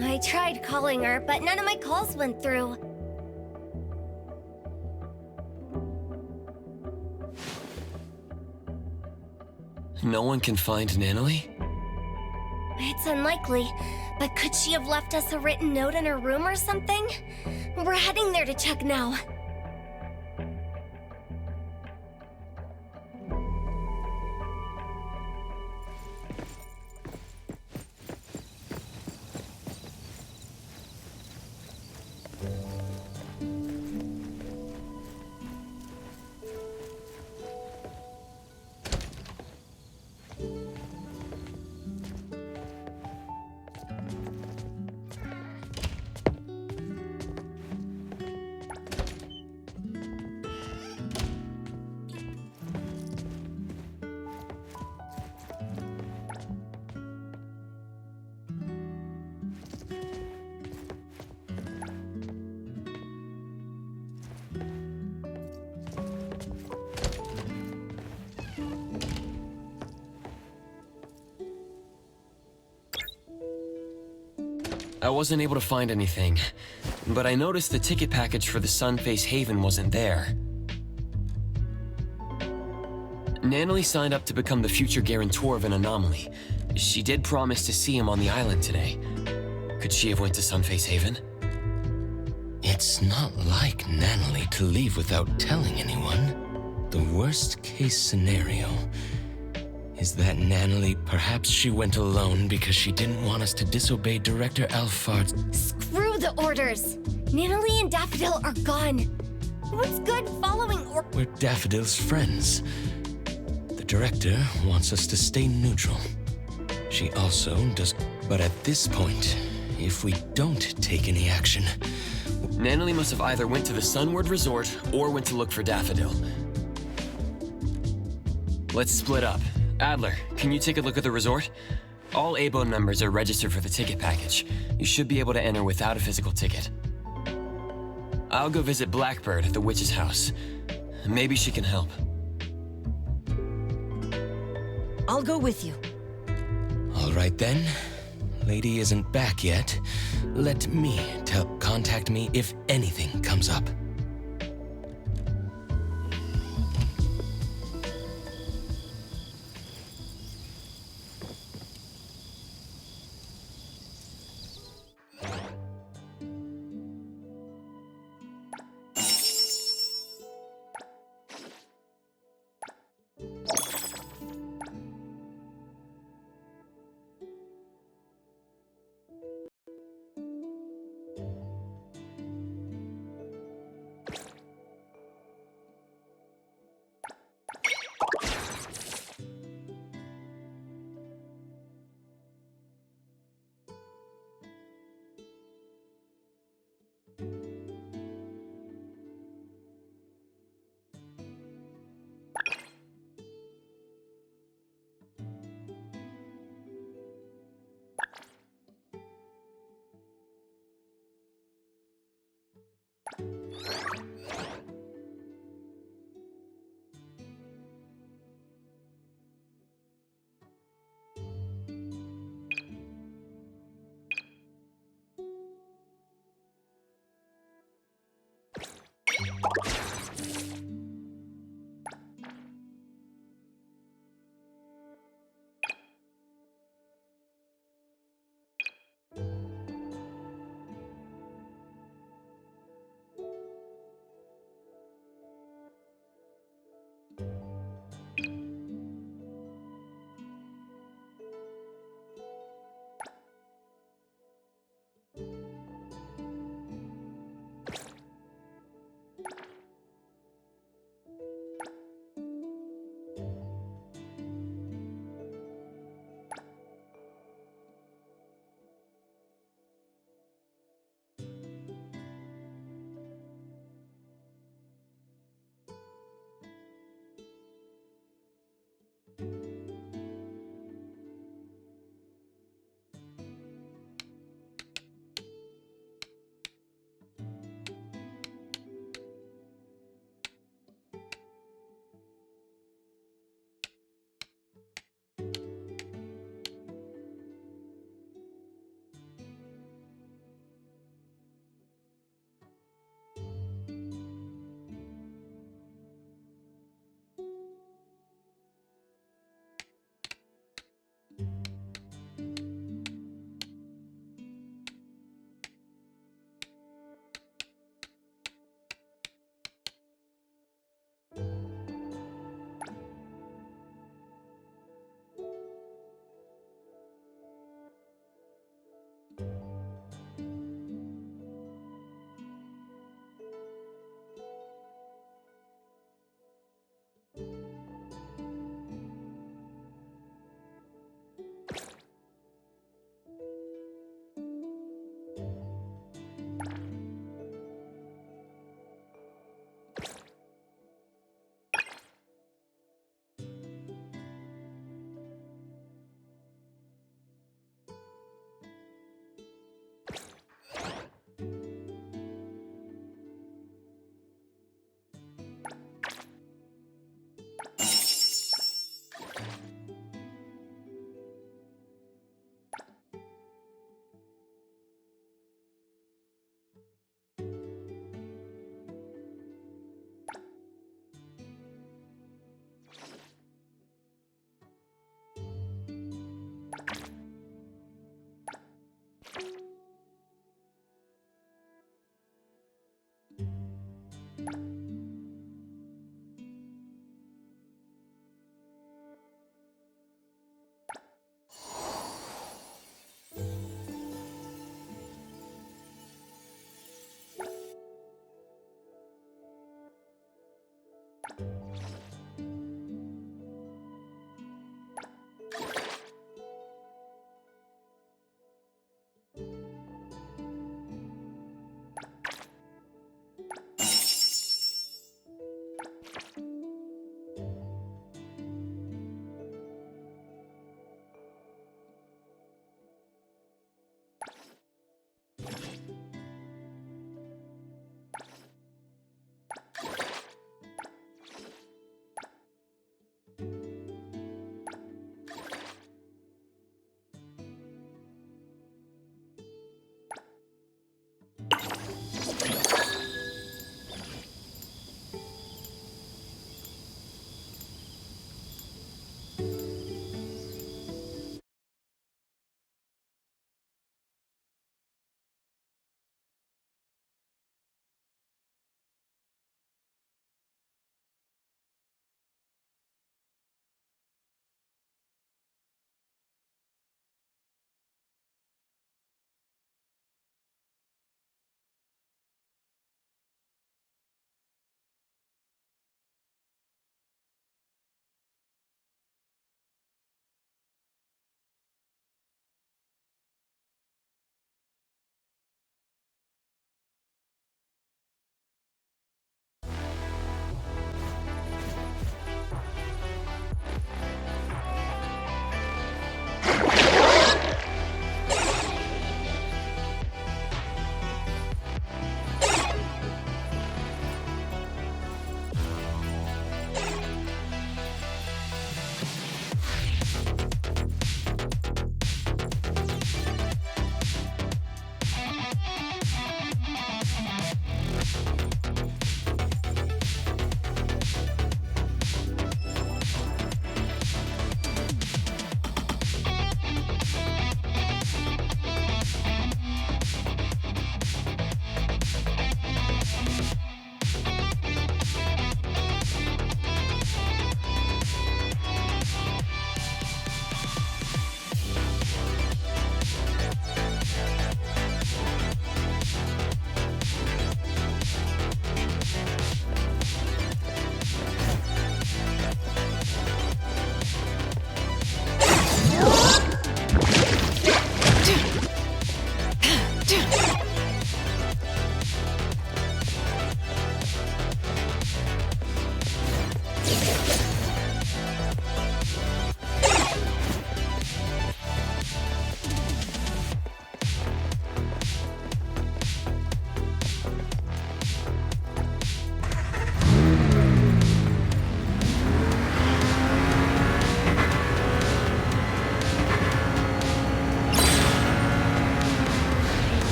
I tried calling her, but none of my calls went through. No one can find Nanneli? It's unlikely, but could she have left us a written note in her room or something? We're heading there to check now. I wasn't able to find anything, but I noticed the ticket package for the 𝓏𝓏 wasn't there. Nanneli signed up to become the future guarantor of an anomaly. She did promise to see him on the island today. Could she have went to 𝓏𝓏? It's not like Nanneli to leave without telling anyone. The worst case scenario is that Nanneli, perhaps she went alone because she didn't want us to disobey Director Alphard's... Screw the orders! Nanneli and Daffodil are gone. What's good following or... We're Daffodil's friends. The Director wants us to stay neutral. She also does... But at this point, if we don't take any action... Nanneli must have either went to the Sunward Resort or went to look for Daffodil. Let's split up. Adler, can you take a look at the resort? All ABO members are registered for the ticket package. You should be able to enter without a physical ticket. I'll go visit Blackbird at the witch's house. Maybe she can help. I'll go with you. All right then. Lady isn't back yet. Let me contact me if anything comes up.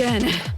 Again.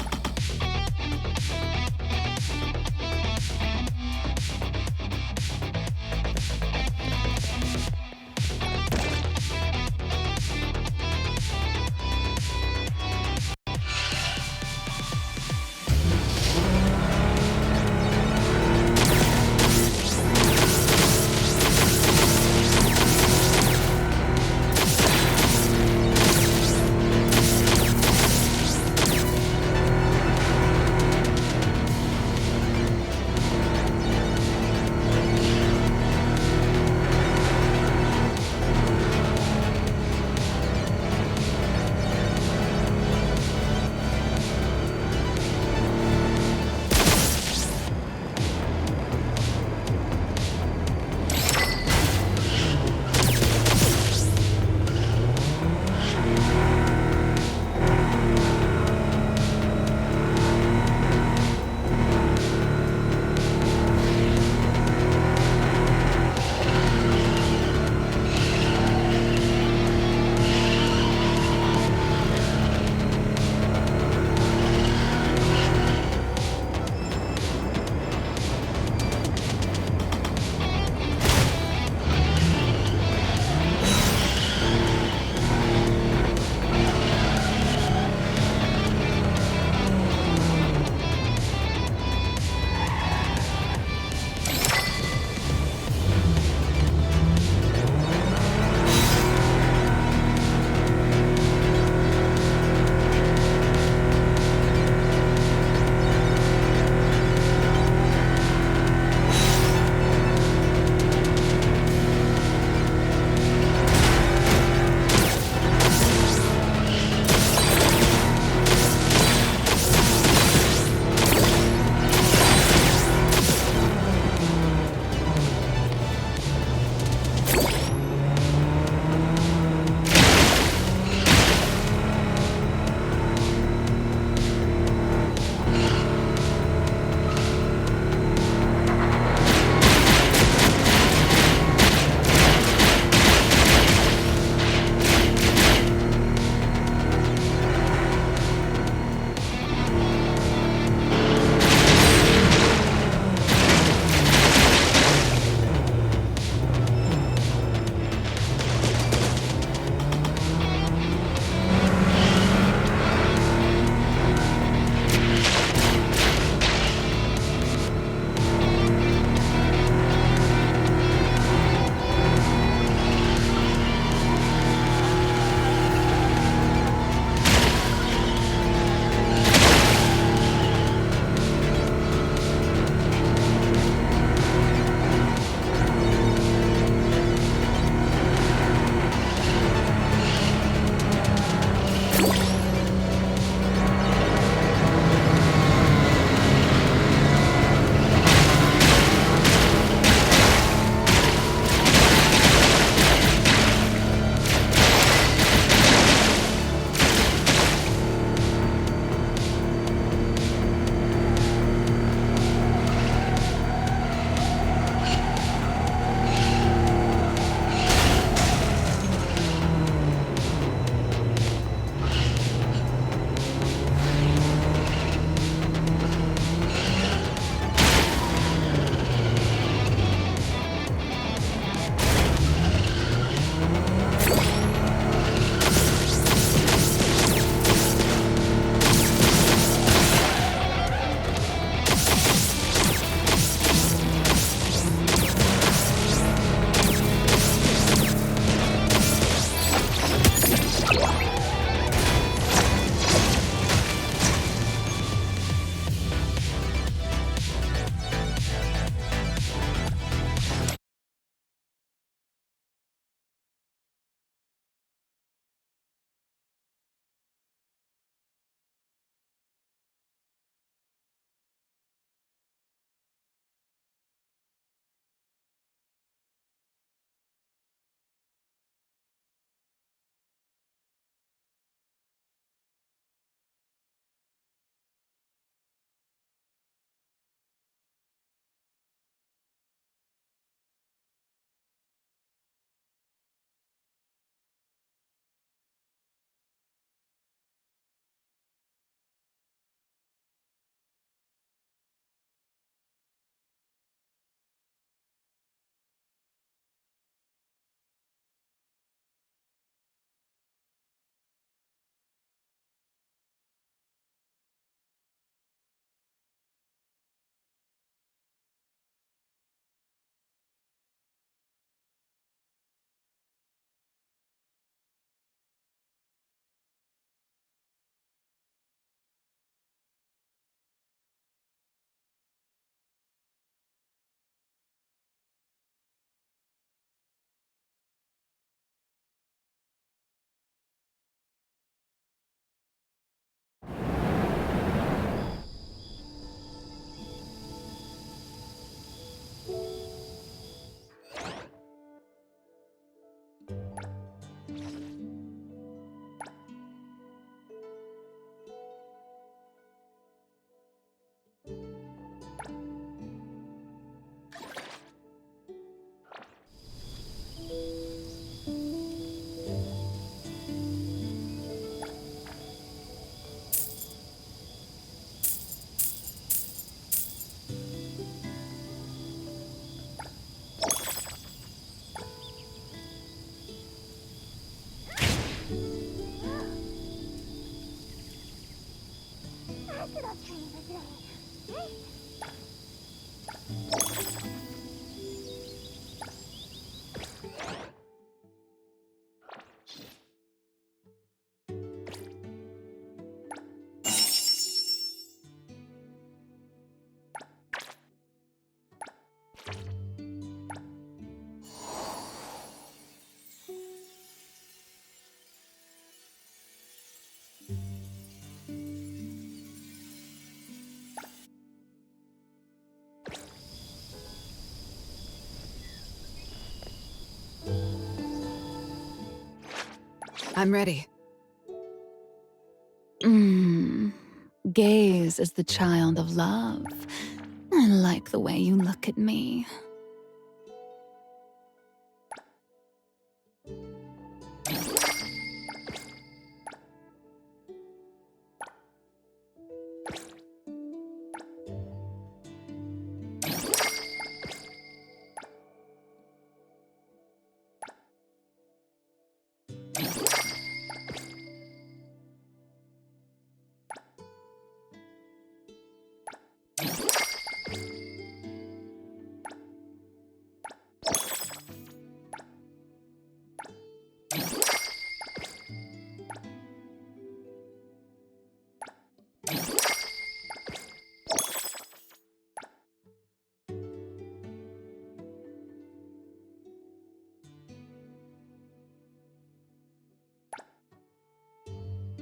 I'm ready. Gaze is the child of love. I like the way you look at me.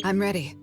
I'm ready.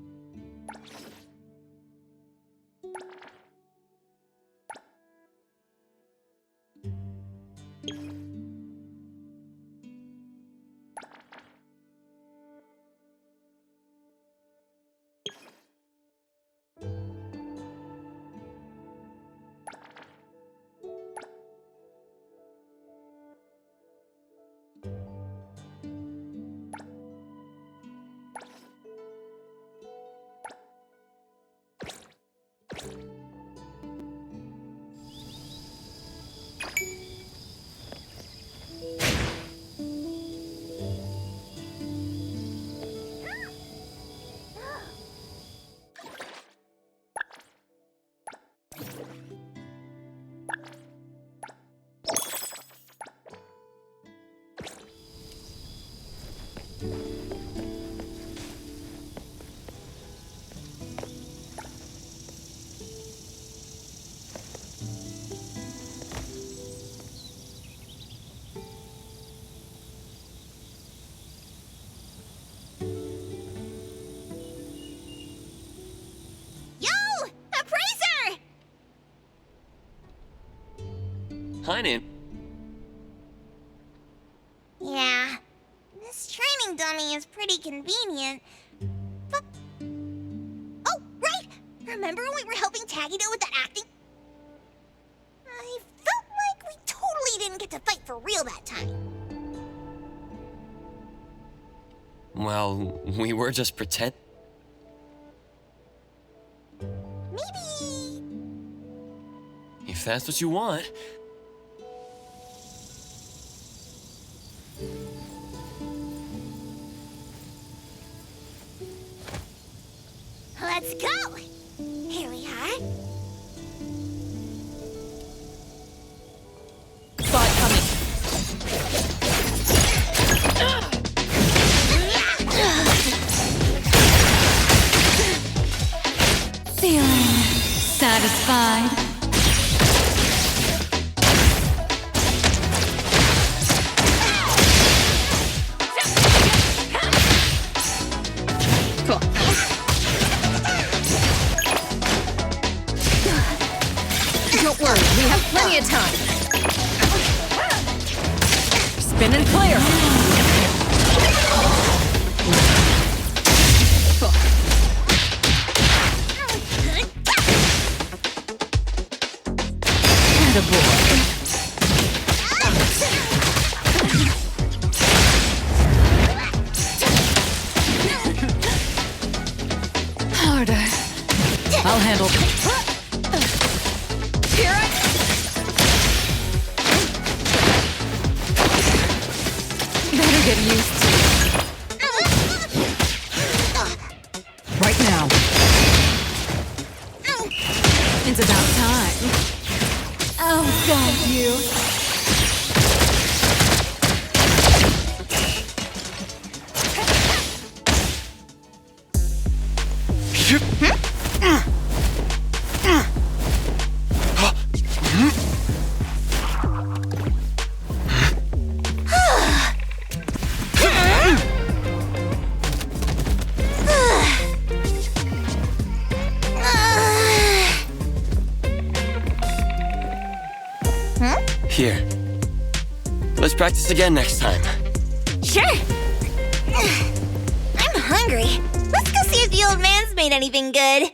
Hi, Nan. Yeah, this training dummy is pretty convenient. But... Oh, right! Remember when we were helping 𝓷𝓭 with that acting? I felt like we totally didn't get to fight for real that time. Well, we were just pretend. Maybe... If that's what you want. Let's go! Here we are. Spot coming. Feeling satisfied. Cool. Don't worry, we have plenty of time. Spin and clear. Cool. Attaboy. Harder. I'll handle it. Here I better get used to it. Right now. It's about time. Oh, God, you. Here. Let's practice again next time. Sure. I'm hungry. Let's go see if the old man's made anything good.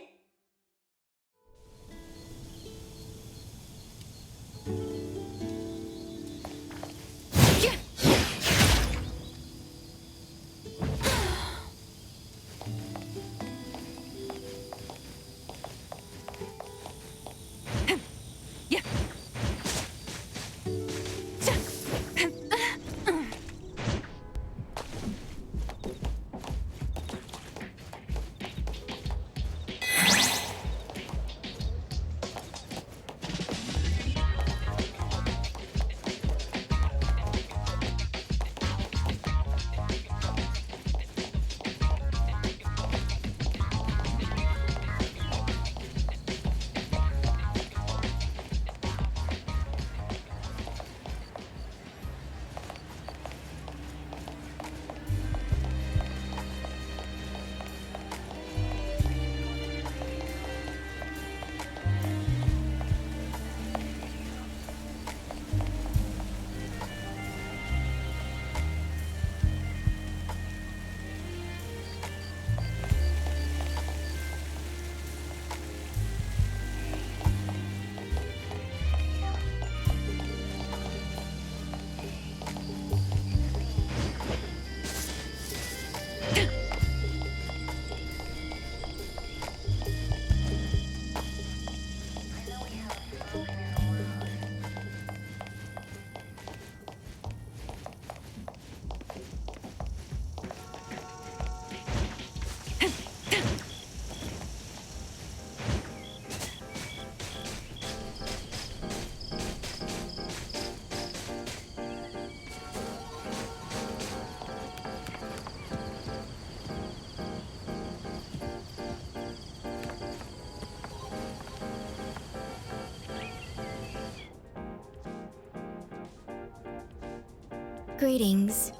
Greetings.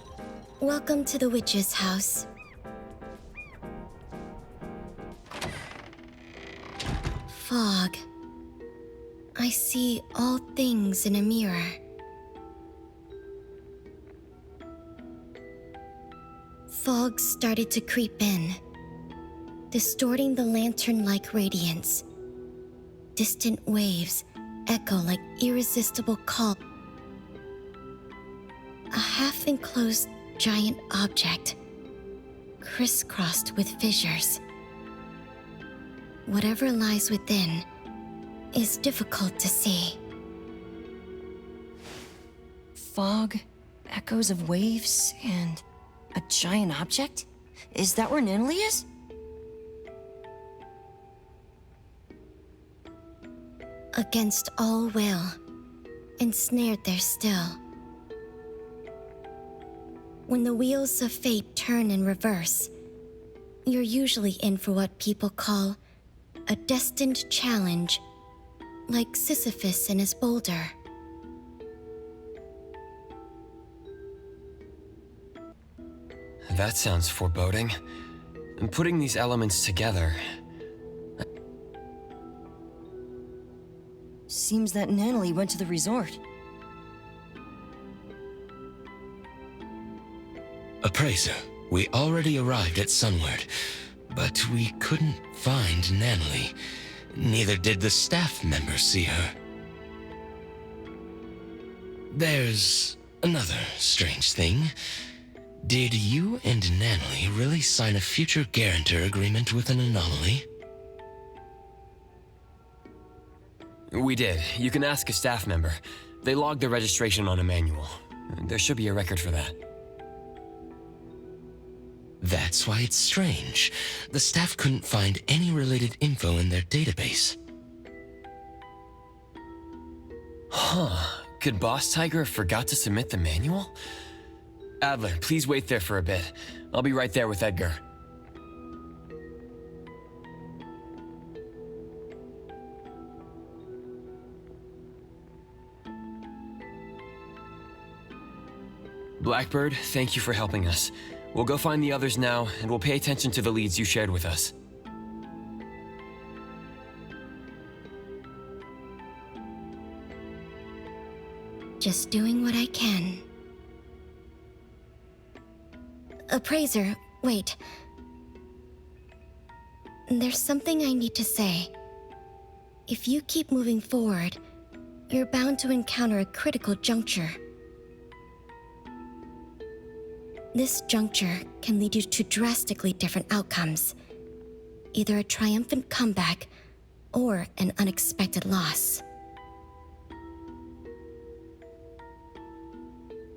Welcome to the witch's house. Fog. I see all things in a mirror. Fog started to creep in, distorting the lantern-like radiance. Distant waves echo like irresistible call. A half-enclosed giant object, crisscrossed with fissures. Whatever lies within is difficult to see. Fog, echoes of waves, and a giant object? Is that where Natalie is? Against all will, ensnared there still. When the wheels of fate turn in reverse, you're usually in for what people call a destined challenge, like Sisyphus and his boulder. That sounds foreboding. And putting these elements together... Seems that Natalie went to the resort. Appraiser, we already arrived at Sunward, but we couldn't find Natalie. Neither did the staff members see her. There's another strange thing. Did you and Natalie really sign a future guarantor agreement with an anomaly? We did. You can ask a staff member. They logged their registration on a manual. There should be a record for that. That's why it's strange. The staff couldn't find any related info in their database. Could Boss Tiger have forgot to submit the manual? Adler, please wait there for a bit. I'll be right there with Edgar. Blackbird, thank you for helping us. We'll go find the others now, and we'll pay attention to the leads you shared with us. Just doing what I can. Appraiser, wait. There's something I need to say. If you keep moving forward, you're bound to encounter a critical juncture. This juncture can lead you to drastically different outcomes. Either a triumphant comeback, or an unexpected loss.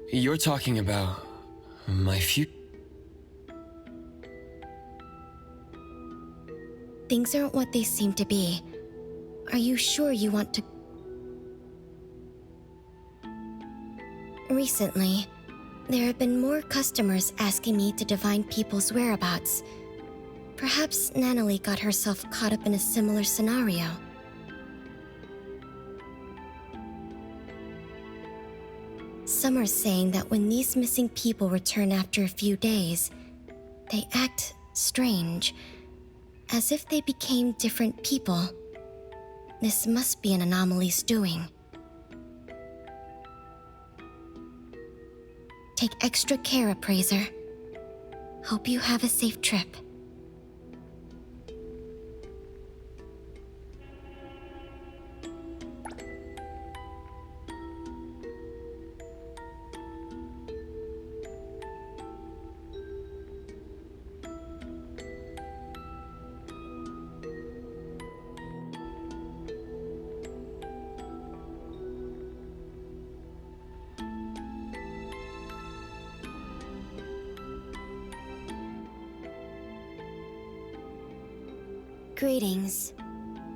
You're talking about my future? Things aren't what they seem to be. Are you sure you want to... Recently, there have been more customers asking me to divine people's whereabouts. Perhaps Natalie got herself caught up in a similar scenario. Some are saying that when these missing people return after a few days, they act strange, as if they became different people. This must be an anomaly's doing. Take extra care, Appraiser. Hope you have a safe trip. Greetings.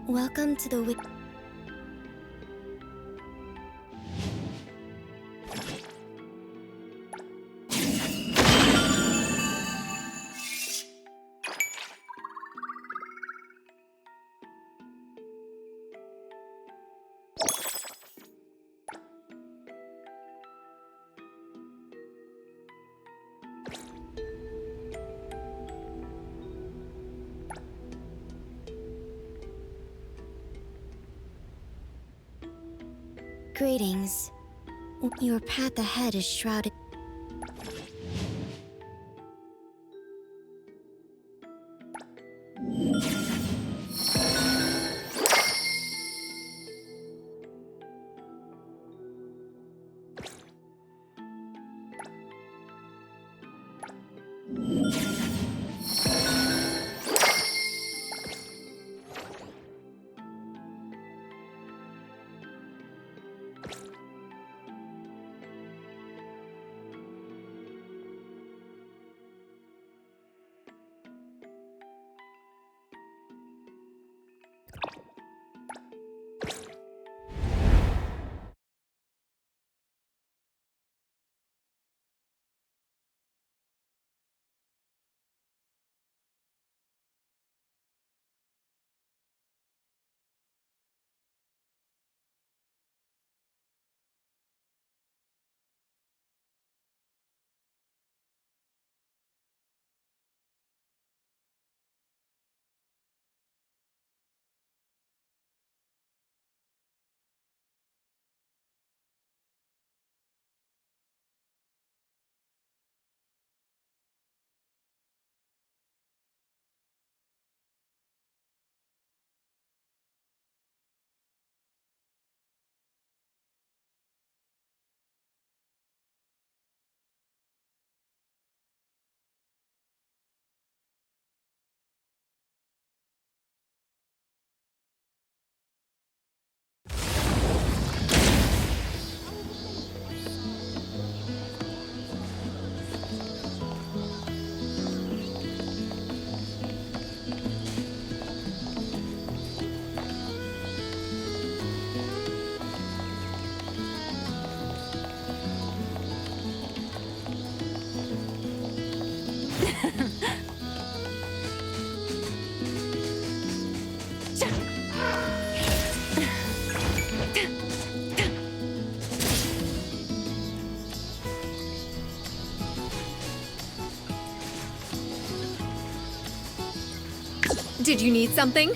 Welcome to the Greetings. Your path ahead is shrouded. Did you need something?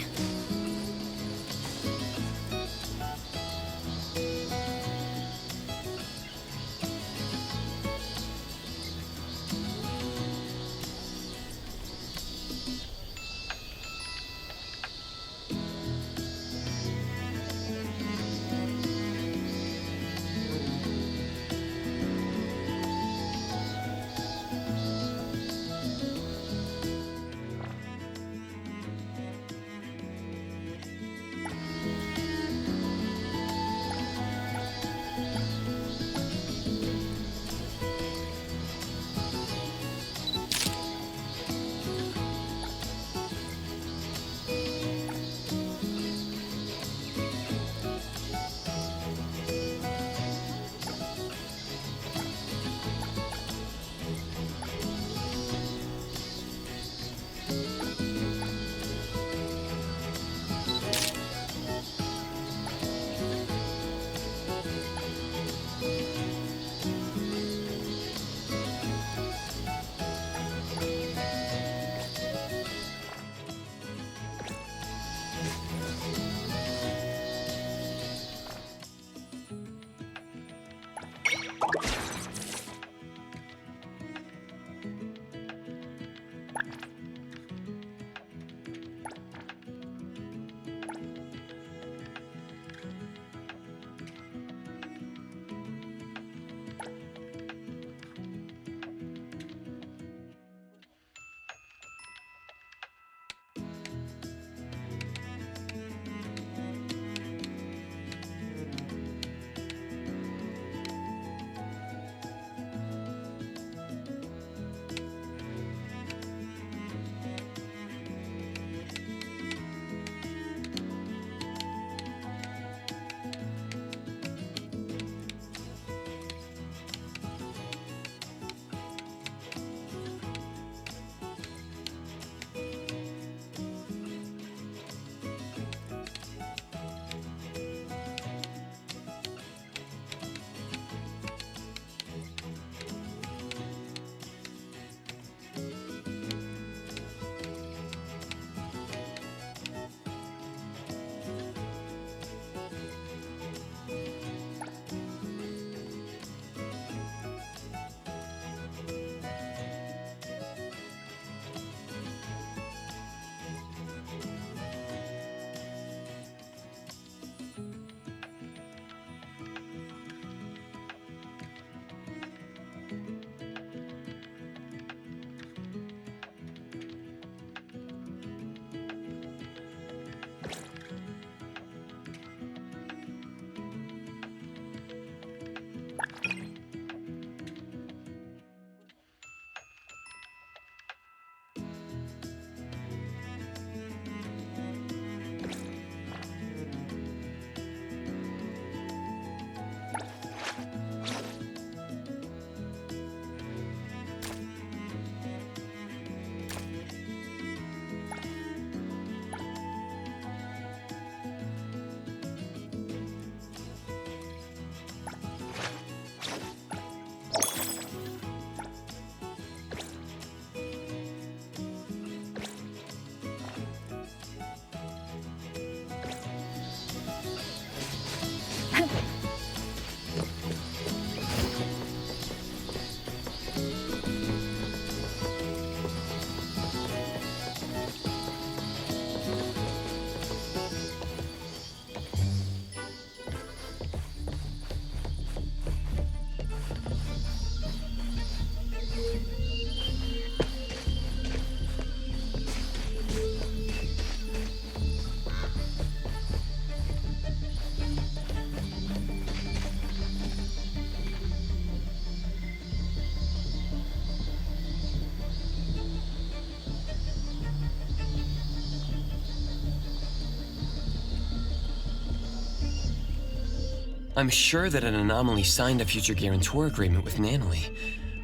I'm sure that an anomaly signed a future guarantor agreement with Nannily.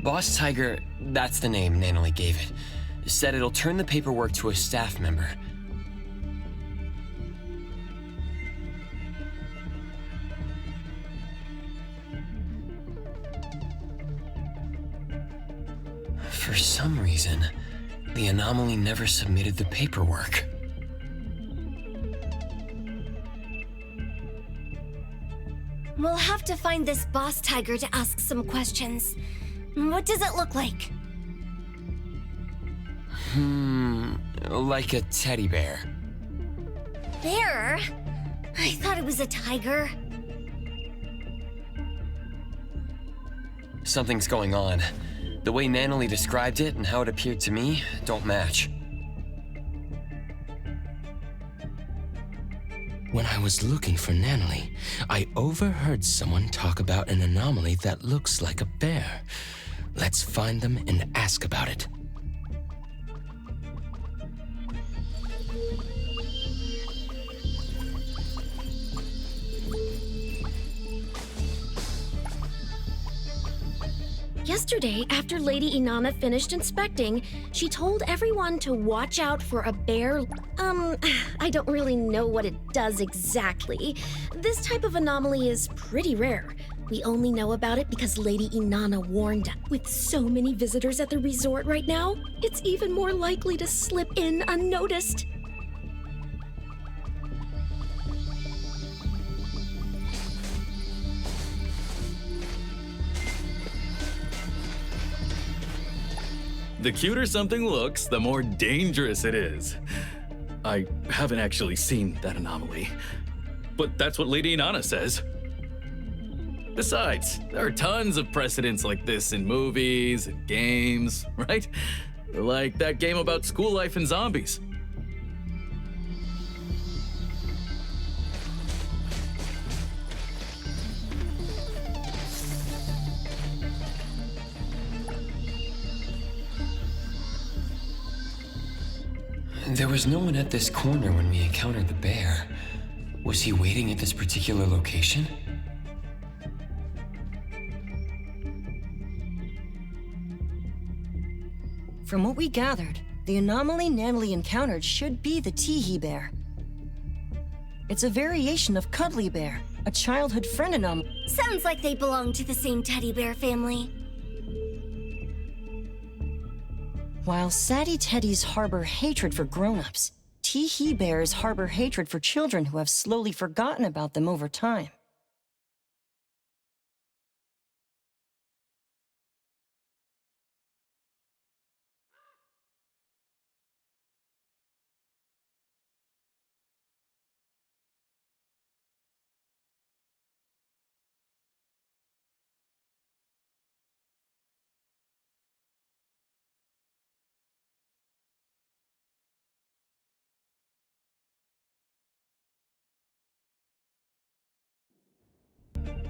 Boss Tiger, that's the name Nannily gave it, said it'll turn the paperwork to a staff member. For some reason, the anomaly never submitted the paperwork. We'll have to find this boss tiger to ask some questions. What does it look like? Like a teddy bear. Bear? I thought it was a tiger. Something's going on. The way Nannily described it and how it appeared to me don't match. When I was looking for Nannily, I overheard someone talk about an anomaly that looks like a bear. Let's find them and ask about it. Yesterday, after Lady Inanna finished inspecting, she told everyone to watch out for a bear. I don't really know what it does exactly. This type of anomaly is pretty rare. We only know about it because Lady Inanna warned us. With so many visitors at the resort right now, it's even more likely to slip in unnoticed. The cuter something looks, the more dangerous it is. I haven't actually seen that anomaly, but that's what Lady Inanna says. Besides, there are tons of precedents like this in movies and games, right? Like that game about school life and zombies. There was no one at this corner when we encountered the bear. Was he waiting at this particular location? From what we gathered, the anomaly Nannily encountered should be the Teehee bear. It's a variation of Cuddly Bear, a childhood friend anomaly. Sounds like they belong to the same teddy bear family. While Sadie Teddies harbor hatred for grown-ups, Teehee bears harbor hatred for children who have slowly forgotten about them over time.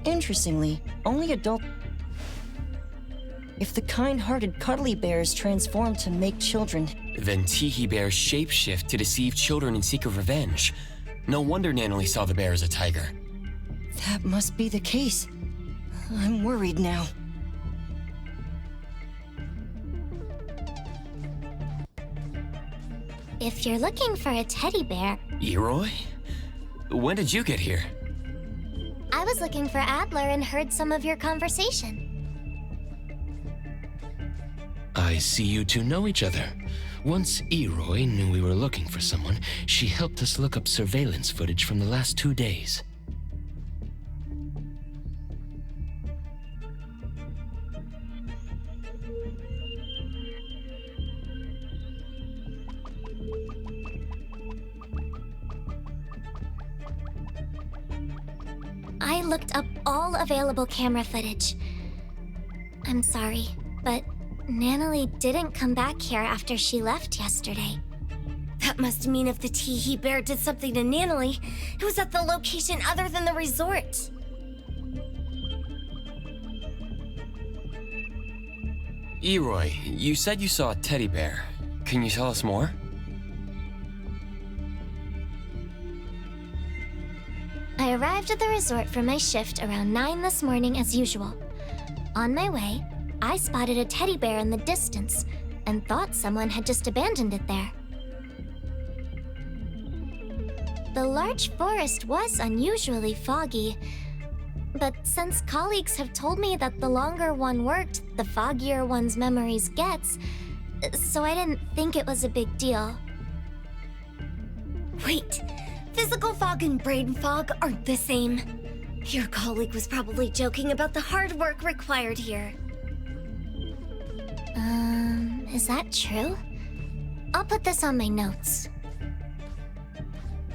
Interestingly, only adult... If the kind-hearted cuddly bears transform to make children... Then Teehee bears shapeshift to deceive children and seek revenge. No wonder Nannily saw the bear as a tiger. That must be the case. I'm worried now. If you're looking for a teddy bear, Eeroy? When did you get here? I was looking for Adler and heard some of your conversation. I see you two know each other. Once Eeroy knew we were looking for someone, she helped us look up surveillance footage from the last 2 days. I looked up all available camera footage. I'm sorry, but Nannily didn't come back here after she left yesterday. That must mean if the Teehee bear did something to Nannily, it was at the location other than the resort. Eeroy, you said you saw a teddy bear. Can you tell us more? I arrived at the resort for my shift around 9 this morning as usual. On my way, I spotted a teddy bear in the distance and thought someone had just abandoned it there. The large forest was unusually foggy, but since colleagues have told me that the longer one worked, the foggier one's memories gets, so I didn't think it was a big deal. Wait, physical fog and brain fog aren't the same. Your colleague was probably joking about the hard work required here. Is that true? I'll put this on my notes.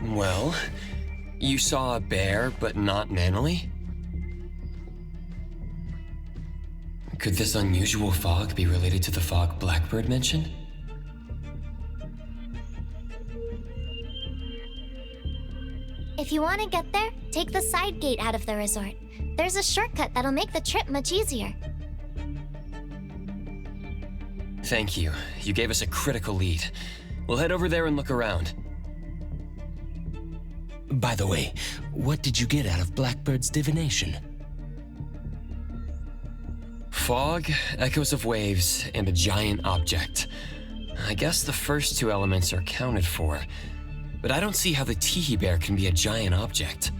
Well, you saw a bear, but not Nannily? Could this unusual fog be related to the fog Blackbird mentioned? If you want to get there, take the side gate out of the resort. There's a shortcut that'll make the trip much easier. Thank you. You gave us a critical lead. We'll head over there and look around. By the way, what did you get out of Blackbird's divination? Fog, echoes of waves, and a giant object. I guess the first two elements are accounted for, but I don't see how the tiki bear can be a giant object.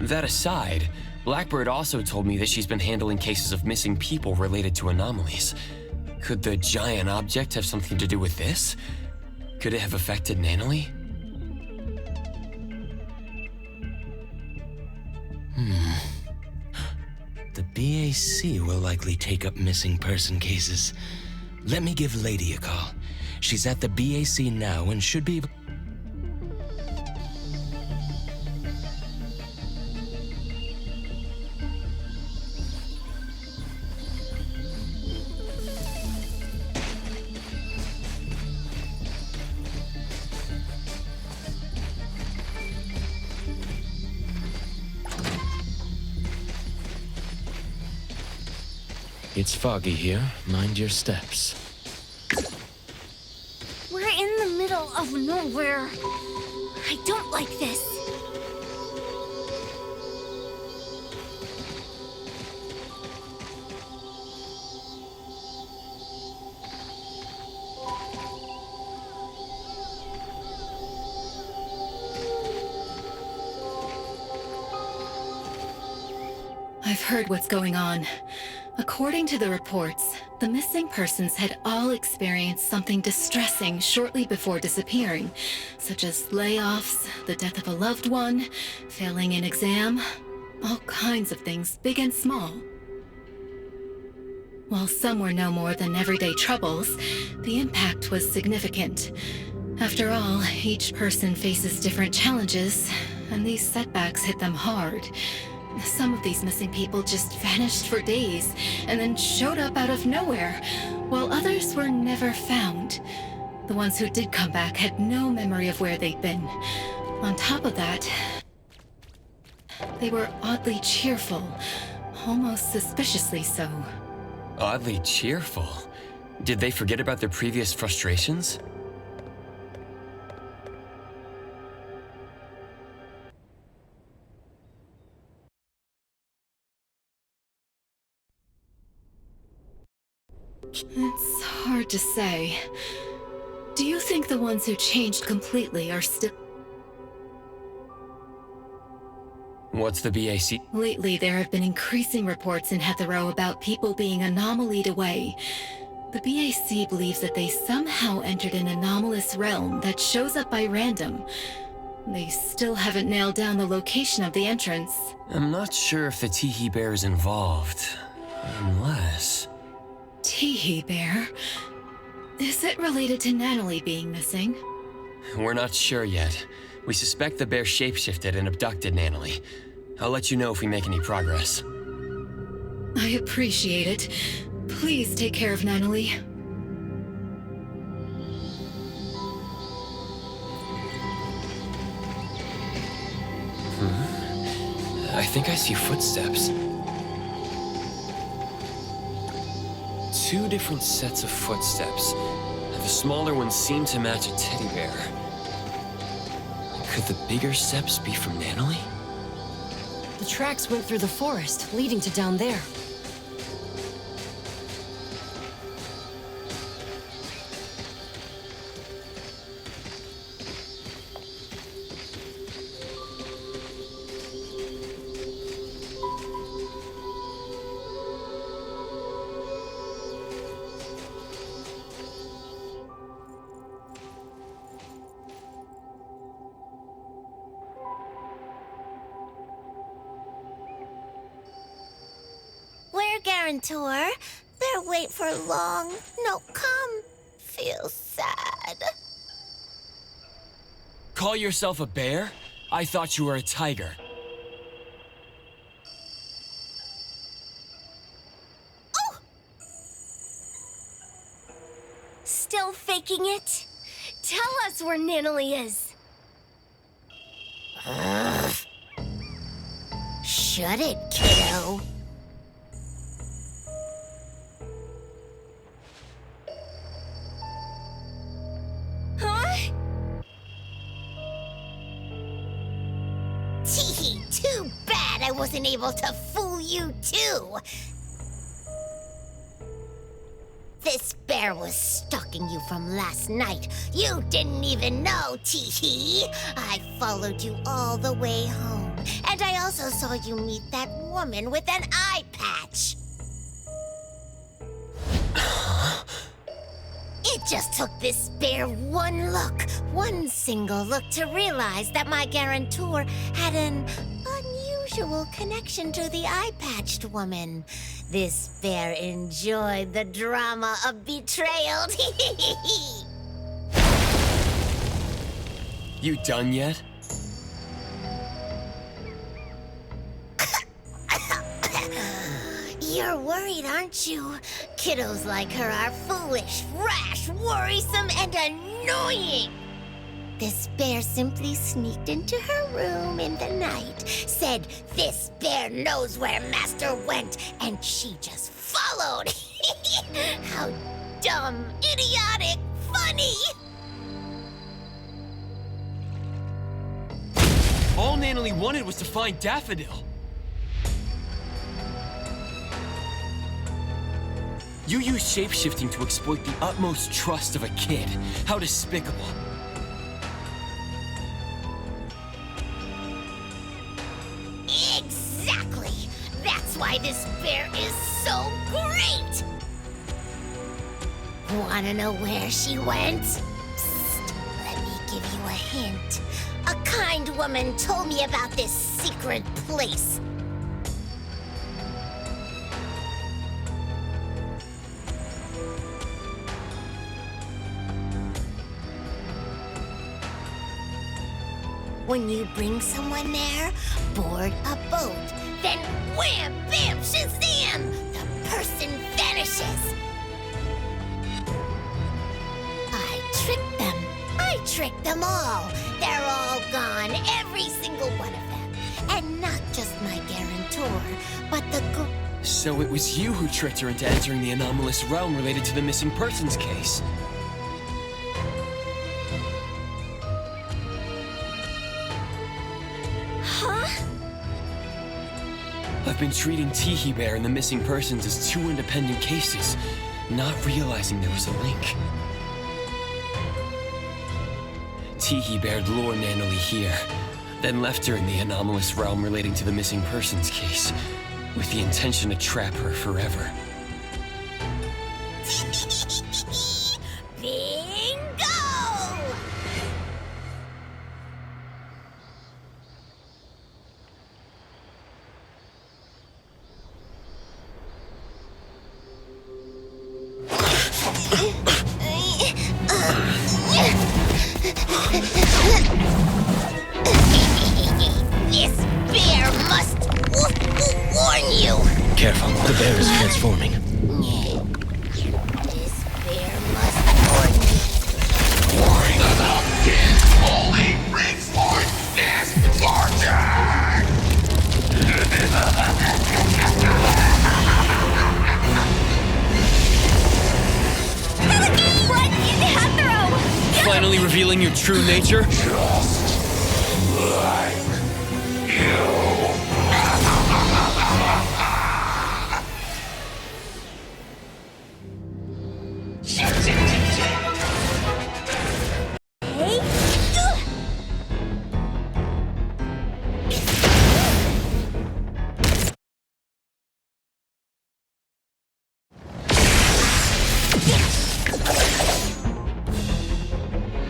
That aside, Blackbird also told me that she's been handling cases of missing people related to anomalies. Could the giant object have something to do with this? Could it have affected Nannily? The BAC will likely take up missing person cases. Let me give Lady a call. She's at the BAC now and should be able... It's foggy here. Mind your steps. We're in the middle of nowhere. I don't like this. I've heard what's going on. According to the reports, the missing persons had all experienced something distressing shortly before disappearing, such as layoffs, the death of a loved one, failing an exam, all kinds of things, big and small. While some were no more than everyday troubles, the impact was significant. After all, each person faces different challenges, and these setbacks hit them hard. Some of these missing people just vanished for days and then showed up out of nowhere, while others were never found. The ones who did come back had no memory of where they'd been. On top of that, they were oddly cheerful, almost suspiciously so. Oddly cheerful? Did they forget about their previous frustrations? It's hard to say. Do you think the ones who changed completely are still... What's the BAC? Lately, there have been increasing reports in 𝓉 about people being anomalied away. The BAC believes that they somehow entered an anomalous realm that shows up by random. They still haven't nailed down the location of the entrance. I'm not sure if the tiki bear is involved, unless... Tiki bear? Is it related to Nannily being missing? We're not sure yet. We suspect the bear shapeshifted and abducted Nannily. I'll let you know if we make any progress. I appreciate it. Please take care of Nannily. I think I see footsteps. Two different sets of footsteps. The smaller ones seem to match a teddy bear. Could the bigger steps be from Nannily? The tracks went through the forest, leading to down there. guarantor. Better wait for long. No come. Feel sad. Call yourself a bear? I thought you were a tiger. Oh! Still faking it? Tell us where Nannily is. Shut it, kiddo. Huh? Tee, too bad I wasn't able to fool you too. This bear was stalking you from last night. You didn't even know, Tee. I followed you all the way home. And I also saw you meet that woman with an eye patch. It just took this bear one look, one single look to realize that my guarantor had an unusual connection to the eye-patched woman. This bear enjoyed the drama of betrayal. You done yet? You're worried, aren't you? Kiddos like her are foolish, rash, worrisome, and annoying. This bear simply sneaked into her room in the night, said this bear knows where Master went, and she just followed. How dumb, idiotic, funny! All Nannily wanted was to find Daffodil. You use shapeshifting to exploit the utmost trust of a kid. How despicable. Exactly! That's why this bear is so great! Wanna know where she went? Psst, let me give you a hint. A kind woman told me about this secret place. When you bring someone there, board a boat. Then wham, bam, shazam! The person vanishes. I tricked them. I tricked them all. They're all gone, every single one of them. And not just my guarantor, but the So it was you who tricked her into entering the anomalous realm related to the missing persons case. I've been treating Tee Bear and the missing persons as two independent cases, not realizing there was a link. Tee Bear lured Nannily here, then left her in the anomalous realm relating to the missing persons case, with the intention to trap her forever. Bingo! This bear must warn you. Careful, the bear is transforming. This bear must warn you. Run, Hetero! Finally revealing your true nature?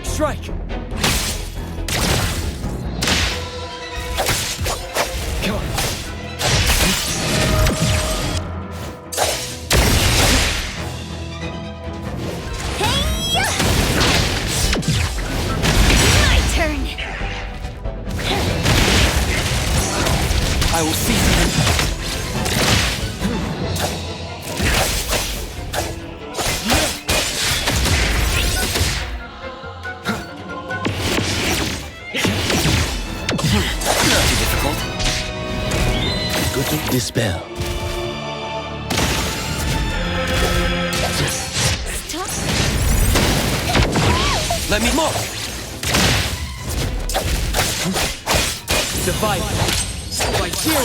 Strike! I will seize it. Not too difficult. Good dispel. Let me mark. Divide by 0.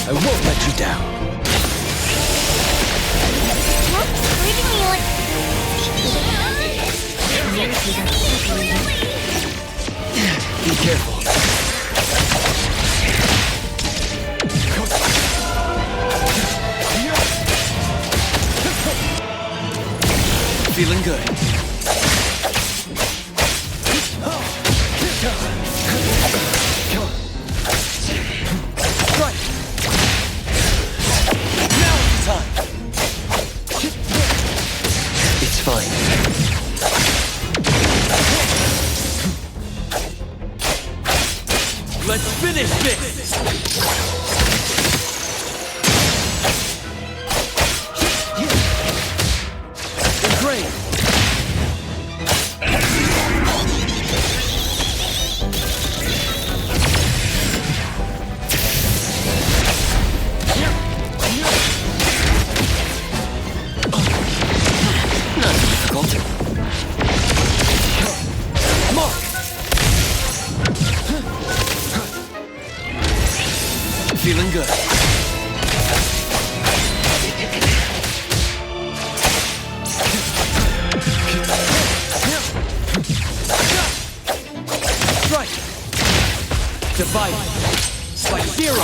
I won't let you down. What's treating me like... Be careful. Feeling good. Right. Now is the time. It's fine. Let's finish this! Great! Not difficult. Mark! Feeling good. Right. Divide by 0.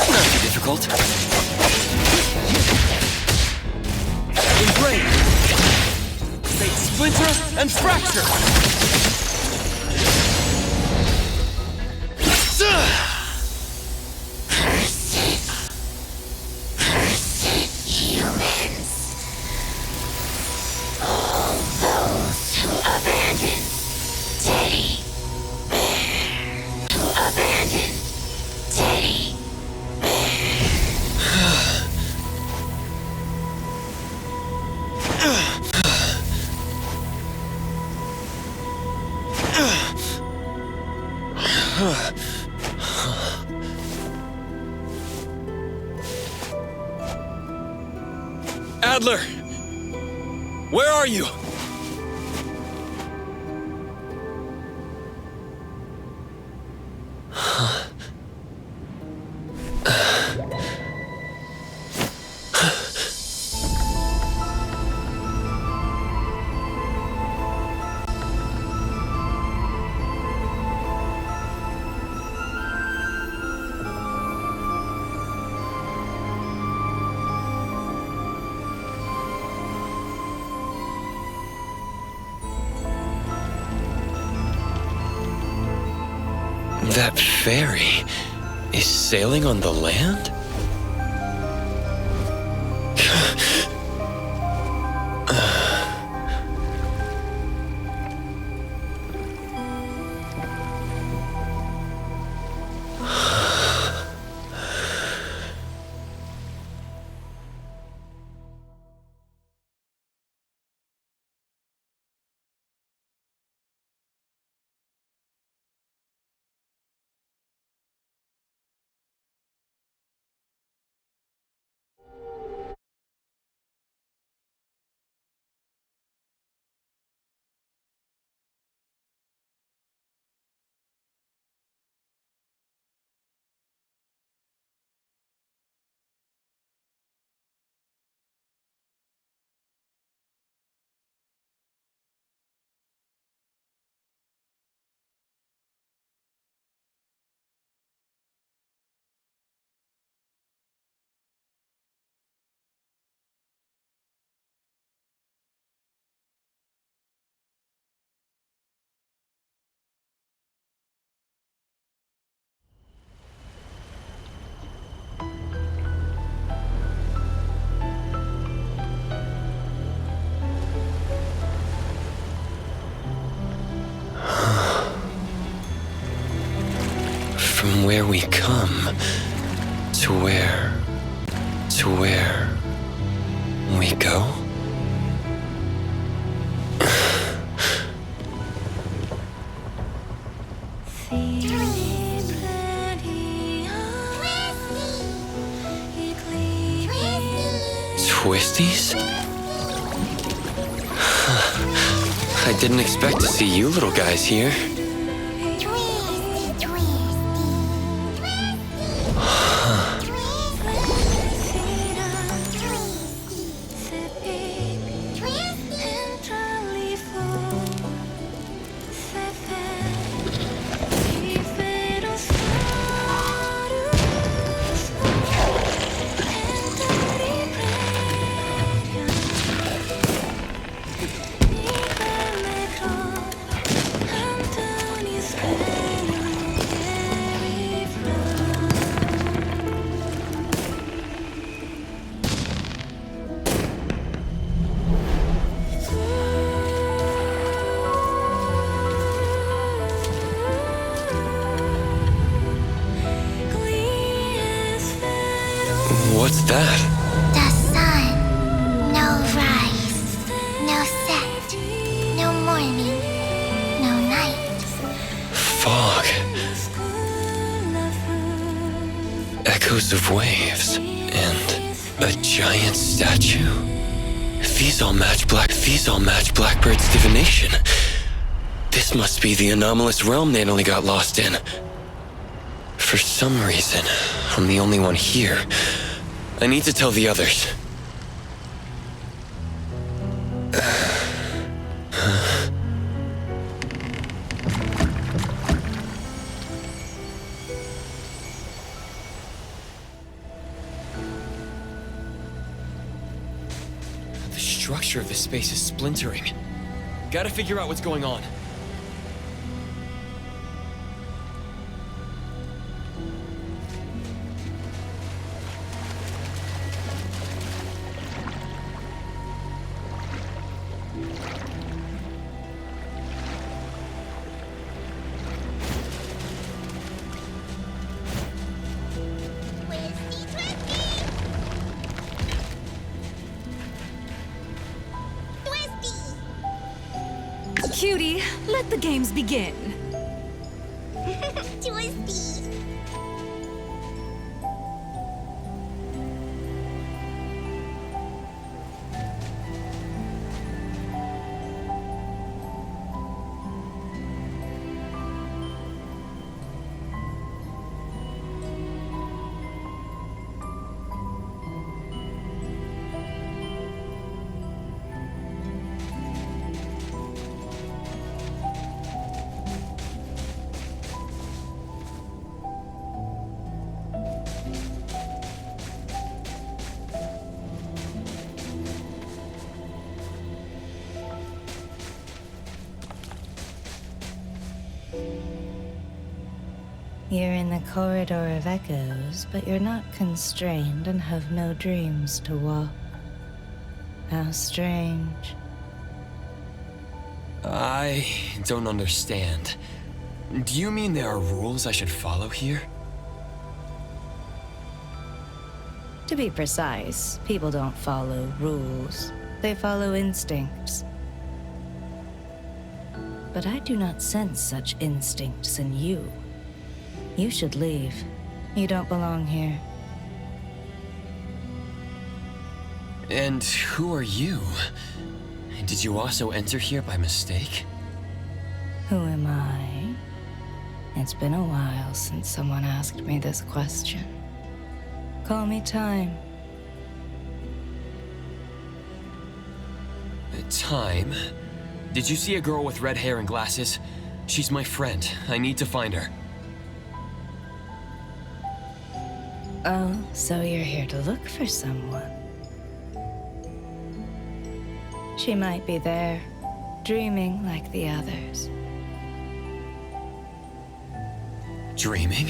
Not too difficult. Engrave. Make splinter and fracture. Adler! Where are you? That fairy is sailing on the land? where we come to where we go? Twisties? I didn't expect to see you little guys here. What's that? The sun. No rise. No set. No morning. No night. Fog. Echoes of waves. And a giant statue? These all match Blackbird's divination. This must be the anomalous realm Nannily got lost in. For some reason, I'm the only one here. I need to tell the others. The structure of this space is splintering. Gotta figure out what's going on. Cutie, let the games begin. Twisty. You're in the corridor of echoes, but you're not constrained and have no dreams to walk. How strange. I don't understand. Do you mean there are rules I should follow here? To be precise, people don't follow rules. They follow instincts. But I do not sense such instincts in you. You should leave. You don't belong here. And who are you? Did you also enter here by mistake? Who am I? It's been a while since someone asked me this question. Call me Time. Time? Did you see a girl with red hair and glasses? She's my friend. I need to find her. Oh, so you're here to look for someone. She might be there, dreaming like the others. Dreaming?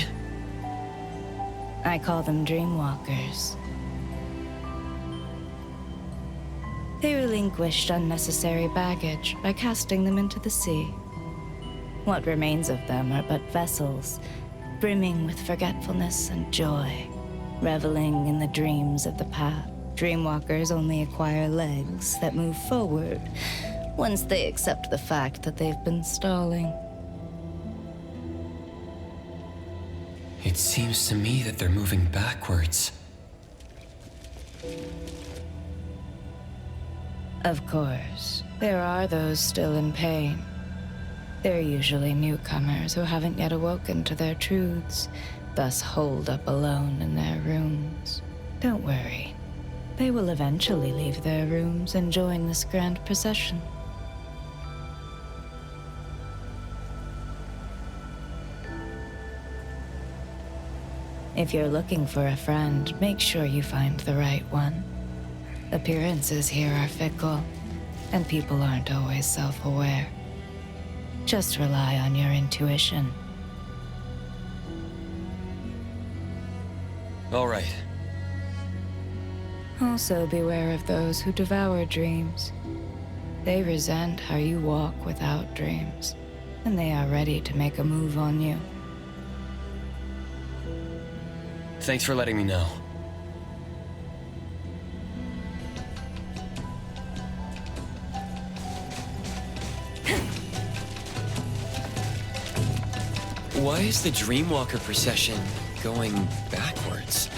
I call them dreamwalkers. They relinquished unnecessary baggage by casting them into the sea. What remains of them are but vessels, brimming with forgetfulness and joy, reveling in the dreams of the path. Dreamwalkers only acquire legs that move forward once they accept the fact that they've been stalling. It seems to me that they're moving backwards. Of course, there are those still in pain. They're usually newcomers who haven't yet awoken to their truths, thus holed up alone in their rooms. Don't worry. They will eventually leave their rooms and join this grand procession. If you're looking for a friend, make sure you find the right one. Appearances here are fickle, and people aren't always self-aware. Just rely on your intuition. All right. Also beware of those who devour dreams. They resent how you walk without dreams, and they are ready to make a move on you. Thanks for letting me know. Why is the Dreamwalker procession going backwards?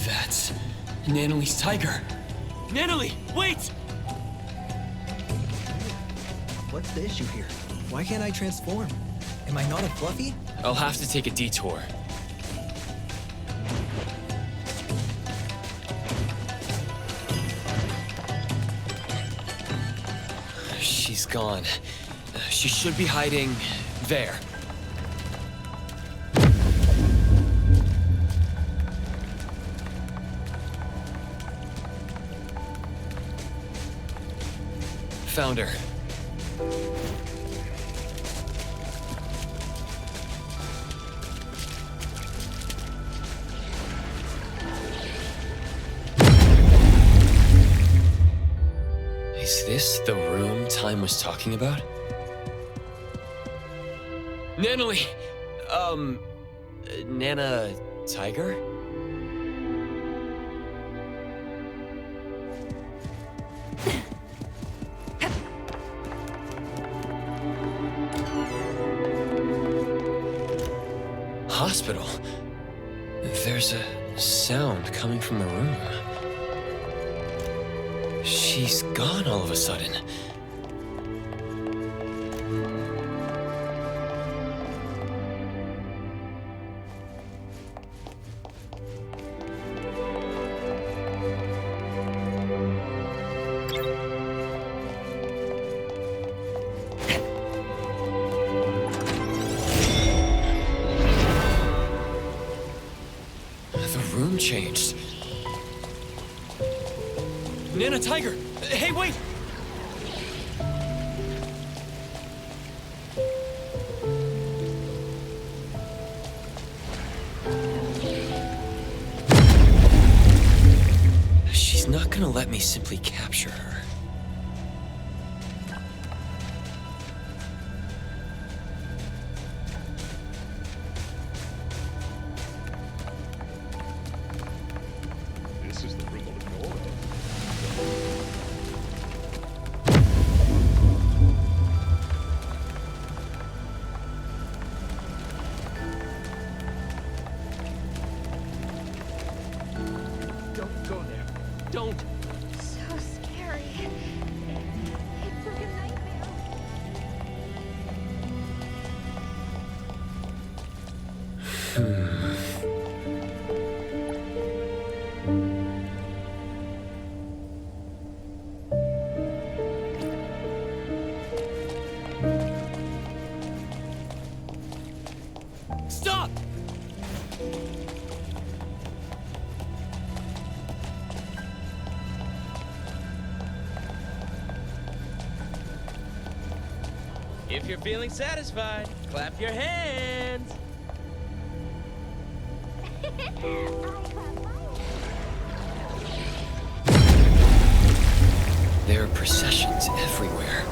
That's Nanali's tiger. Nanali, wait! What's the issue here? Why can't I transform? Am I not a Fluffy? I'll have to take a detour. She's gone. She should be hiding there. Found her. Is this the room Time was talking about? Nanali! Nana... Tiger? Hospital? There's a sound coming from the room. She's gone all of a sudden. The room changed. Nana Tiger! Hey, wait! She's not gonna let me simply capture her. This is the room of Nora. Don't go there. Don't! So scary. It's like a nightmare. Stop! If you're feeling satisfied, clap your hands. There are processions everywhere.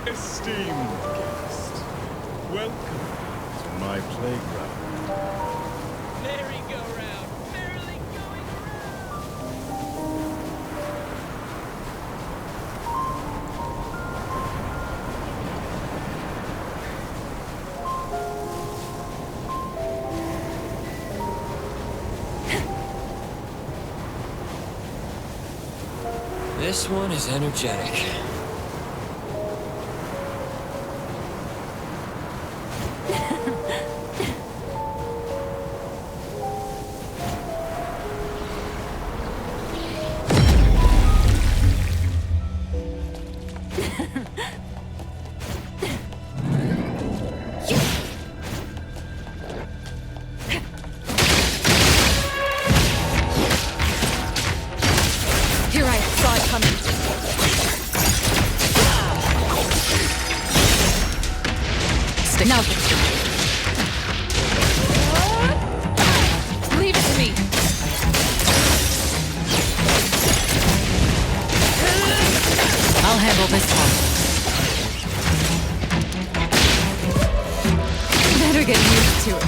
Esteemed guest, welcome to my playground. Merry-go-round, merrily going This one is energetic. Now, leave it to me. I'll handle this one. Better get used to it.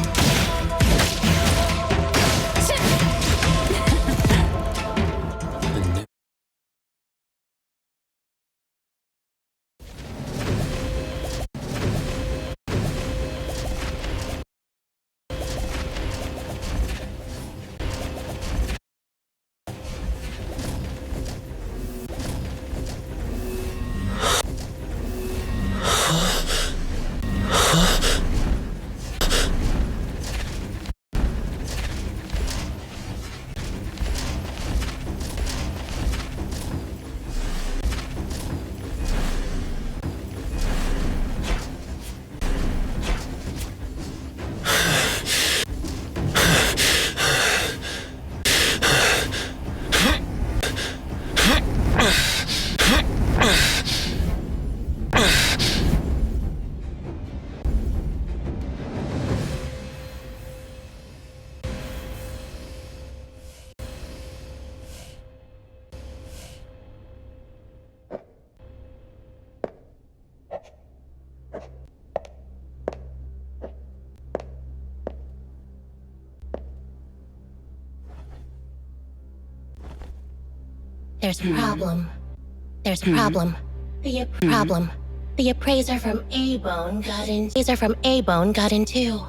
There's a problem. There's a problem. The problem. The appraiser from A-Bone got in. Appraiser from A-Bone got into.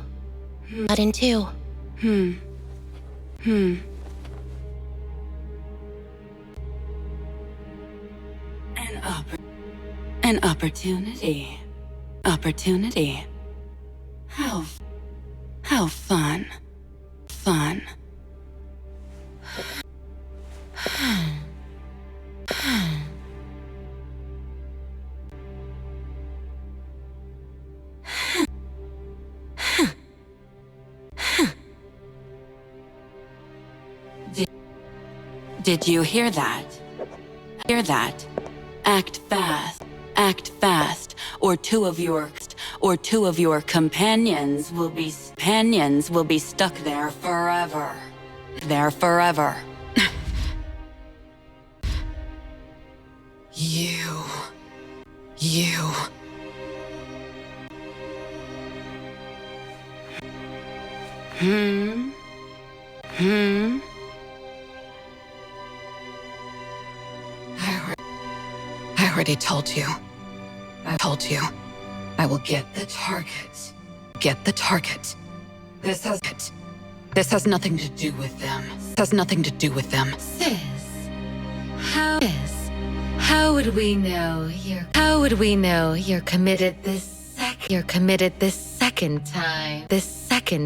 An opportunity. Opportunity. How fun. Fun. Did you hear that? Hear that? Act fast. Act fast, or two of your companions will be stuck there forever. There forever. You. I already told you. I will get the target. Get the target. This has nothing to do with them. Sis, how would we know you're committed this second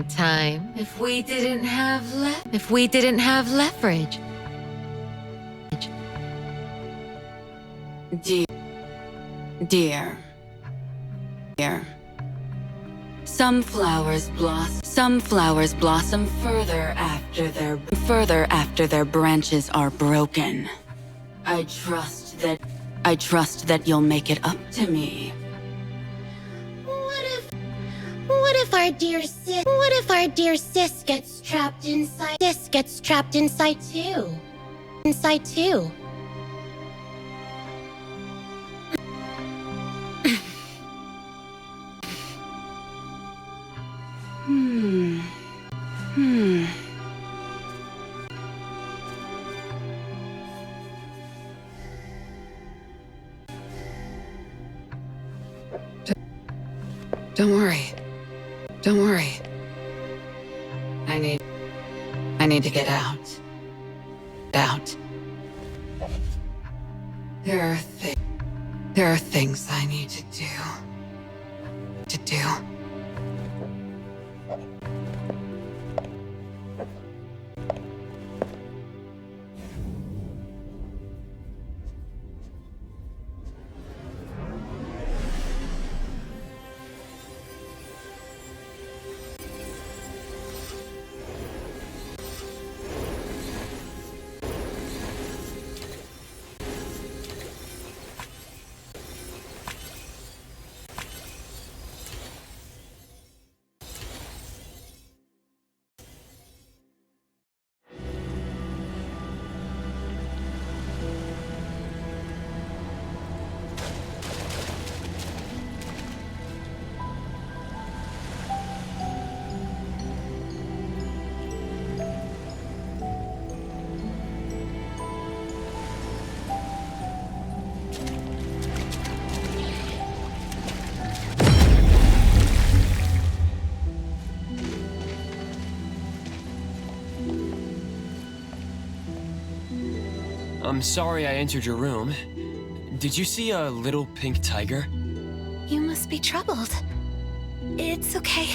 time if we didn't have leverage? Dear. Some flowers blossom further after their branches are broken. I trust that you'll make it up to me. What if our dear sis gets trapped inside too? Inside too. Don't worry. I need to get out. There are things I need to do. I'm sorry I entered your room. Did you see a little pink tiger? You must be troubled. It's okay.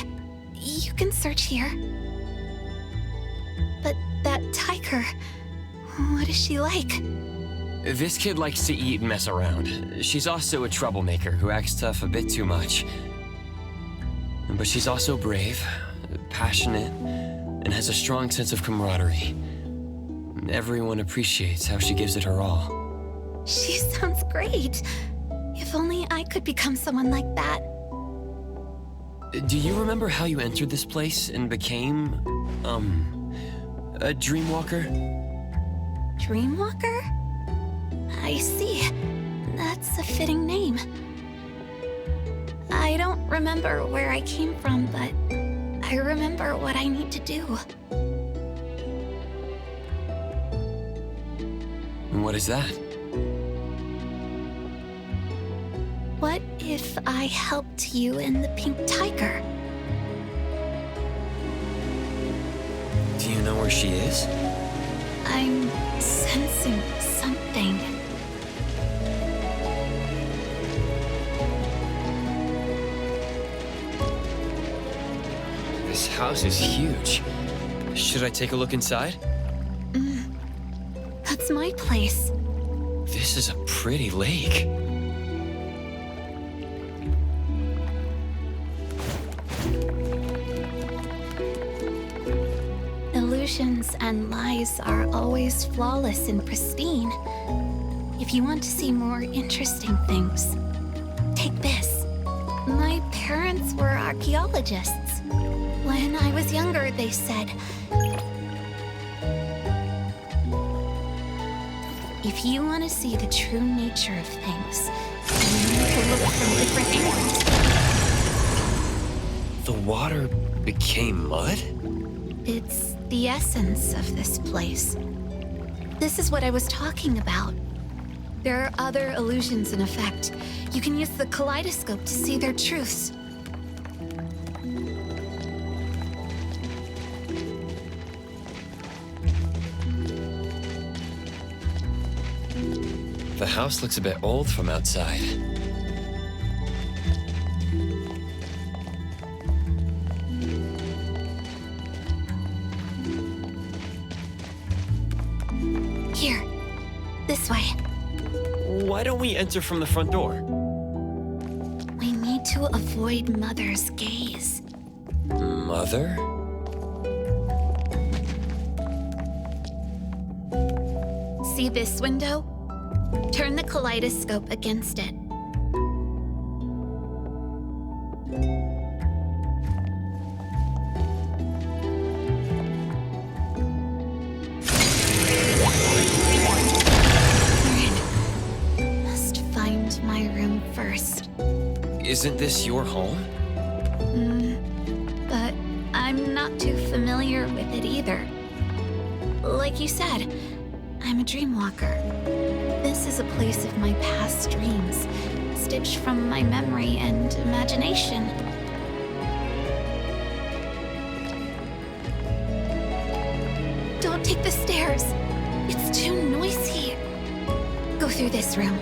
You can search here. But that tiger, what is she like? This kid likes to eat and mess around. She's also a troublemaker who acts tough a bit too much. But she's also brave, passionate, and has a strong sense of camaraderie. Everyone appreciates how she gives it her all. She sounds great. If only I could become someone like that. Do you remember how you entered this place and became, a dreamwalker? Dreamwalker? I see. That's a fitting name. I don't remember where I came from, but I remember what I need to do. What is that? What if I helped you and the pink tiger? Do you know where she is? I'm sensing something. This house is huge. Should I take a look inside? That's my place. This is a pretty lake. Illusions and lies are always flawless and pristine. If you want to see more interesting things, take this. My parents were archaeologists. When I was younger, they said, if you want to see the true nature of things, you need to look from different angles. The water became mud? It's the essence of this place. This is what I was talking about. There are other illusions in effect. You can use the kaleidoscope to see their truths. The house looks a bit old from outside. Here, this way. Why don't we enter from the front door? We need to avoid Mother's gaze. Mother? See this window? Turn the kaleidoscope against it. Must find my room first. Isn't this your home? But I'm not too familiar with it either. Like you said, I'm a dreamwalker. This is a place of my past dreams, stitched from my memory and imagination. Don't take the stairs. It's too noisy. Go through this room.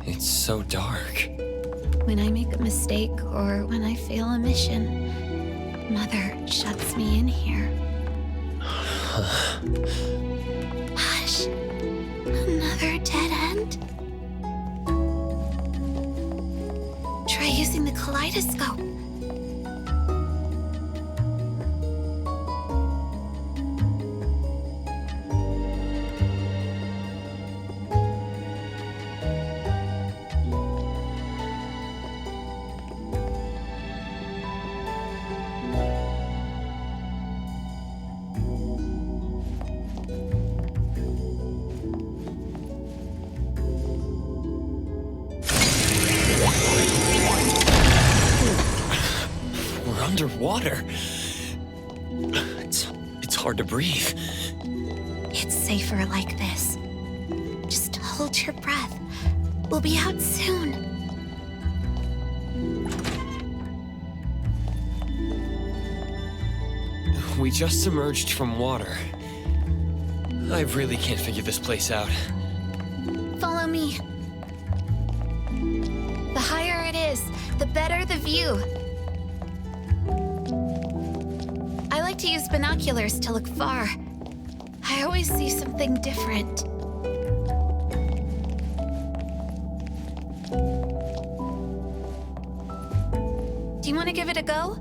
It's so dark. When I make a mistake or when I fail a mission, Mother shuts me in here. Hush. Another dead end? Try using the kaleidoscope. Underwater. It's hard to breathe. It's safer like this. Just hold your breath. We'll be out soon. We just emerged from water. I really can't figure this place out. Follow me. The higher it is, the better the view. I like to use binoculars to look far. I always see something different. Do you want to give it a go?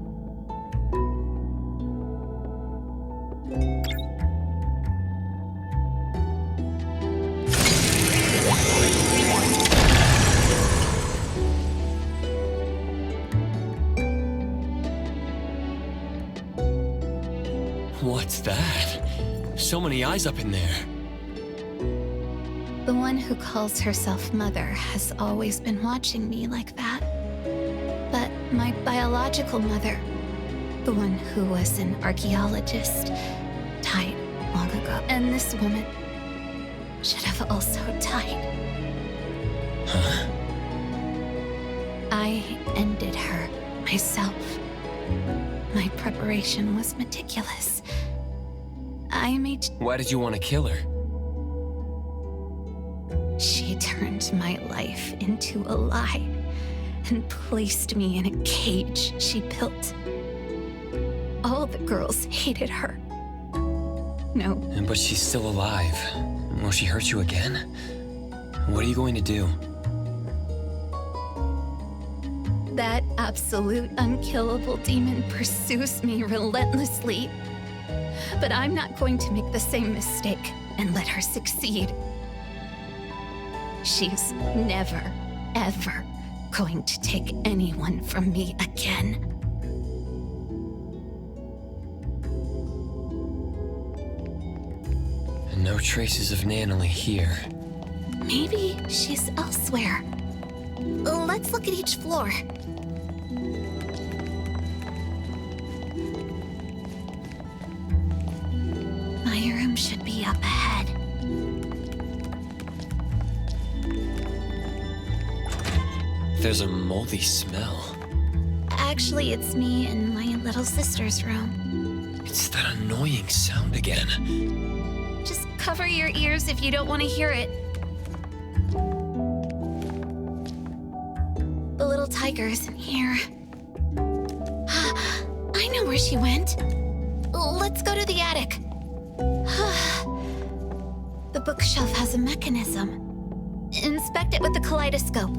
What's that? So many eyes up in there. The one who calls herself Mother has always been watching me like that. But my biological mother, the one who was an archaeologist, died long ago. And this woman should have also died. Huh? I ended her myself. My preparation was meticulous. I made... Why did you want to kill her? She turned my life into a lie and placed me in a cage she built. All the girls hated her. No. But she's still alive. Will she hurt you again? What are you going to do? That absolute unkillable demon pursues me relentlessly. But I'm not going to make the same mistake and let her succeed. She's never, ever going to take anyone from me again. No traces of Nannily here. Maybe she's elsewhere. Let's look at each floor. My room should be up ahead. There's a moldy smell. Actually, it's me and my little sister's room. It's that annoying sound again. Just cover your ears if you don't want to hear it. The little tiger isn't here. I know where she went. Let's go to the attic. The bookshelf has a mechanism. Inspect it with the kaleidoscope.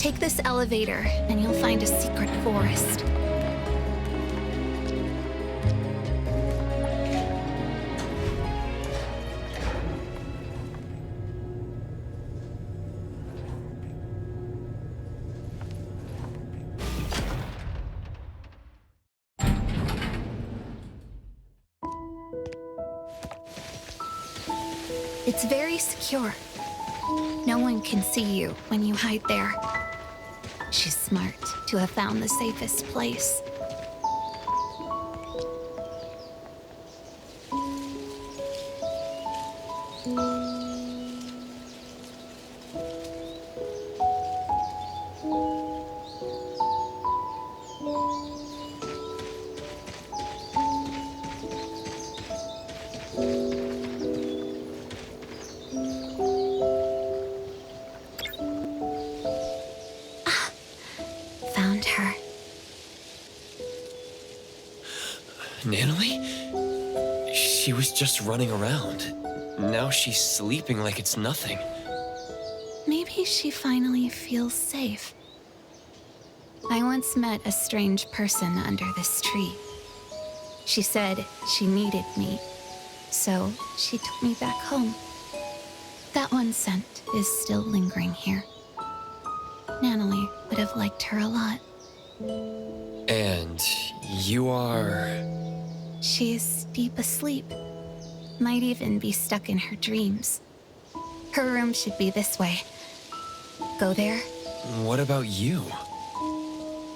Take this elevator, and you'll find a secret forest. It's very secure. No one can see you when you hide there. She's smart to have found the safest place. Found her. Natalie? She was just running around. Now she's sleeping like it's nothing. Maybe she finally feels safe. I once met a strange person under this tree. She said she needed me, so she took me back home. That one scent is still lingering here. Natalie would have liked her a lot. And you are... She's deep asleep. Might even be stuck in her dreams. Her room should be this way. Go there. What about you?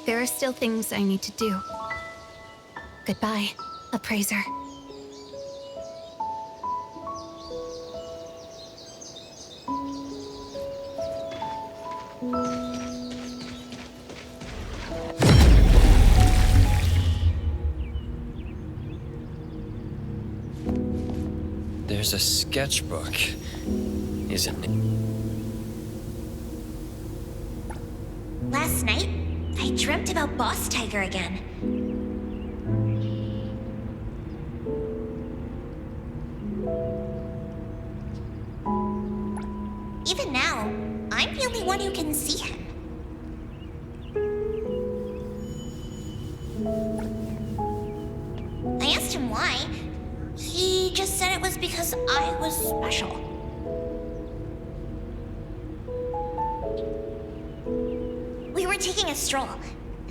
There are still things I need to do. Goodbye, appraiser. There's a sketchbook, isn't it? Last night, I dreamt about Boss Tiger again. Even now, I'm the only one who can see him. I asked him why. He just said it was because I was special. We were taking a stroll,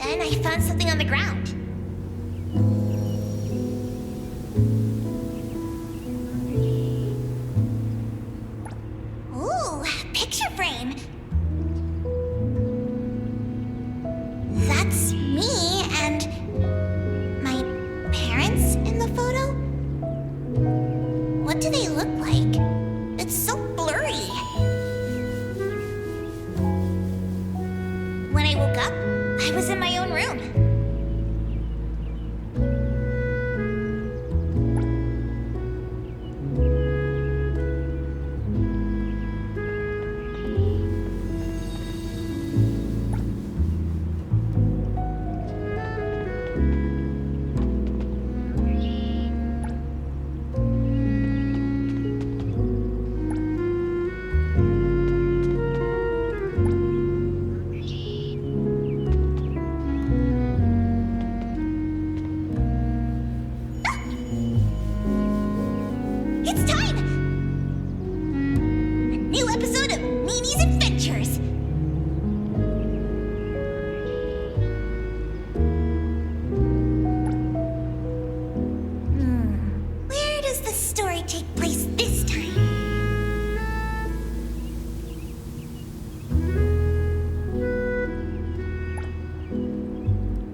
and I found something on the ground. Ooh, picture frame. That's me and my parents in the photo. What do they look like? It's so blurry. When I woke up, I was in my own room. It's time! A new episode of Mimi's Adventures! Where does the story take place this time?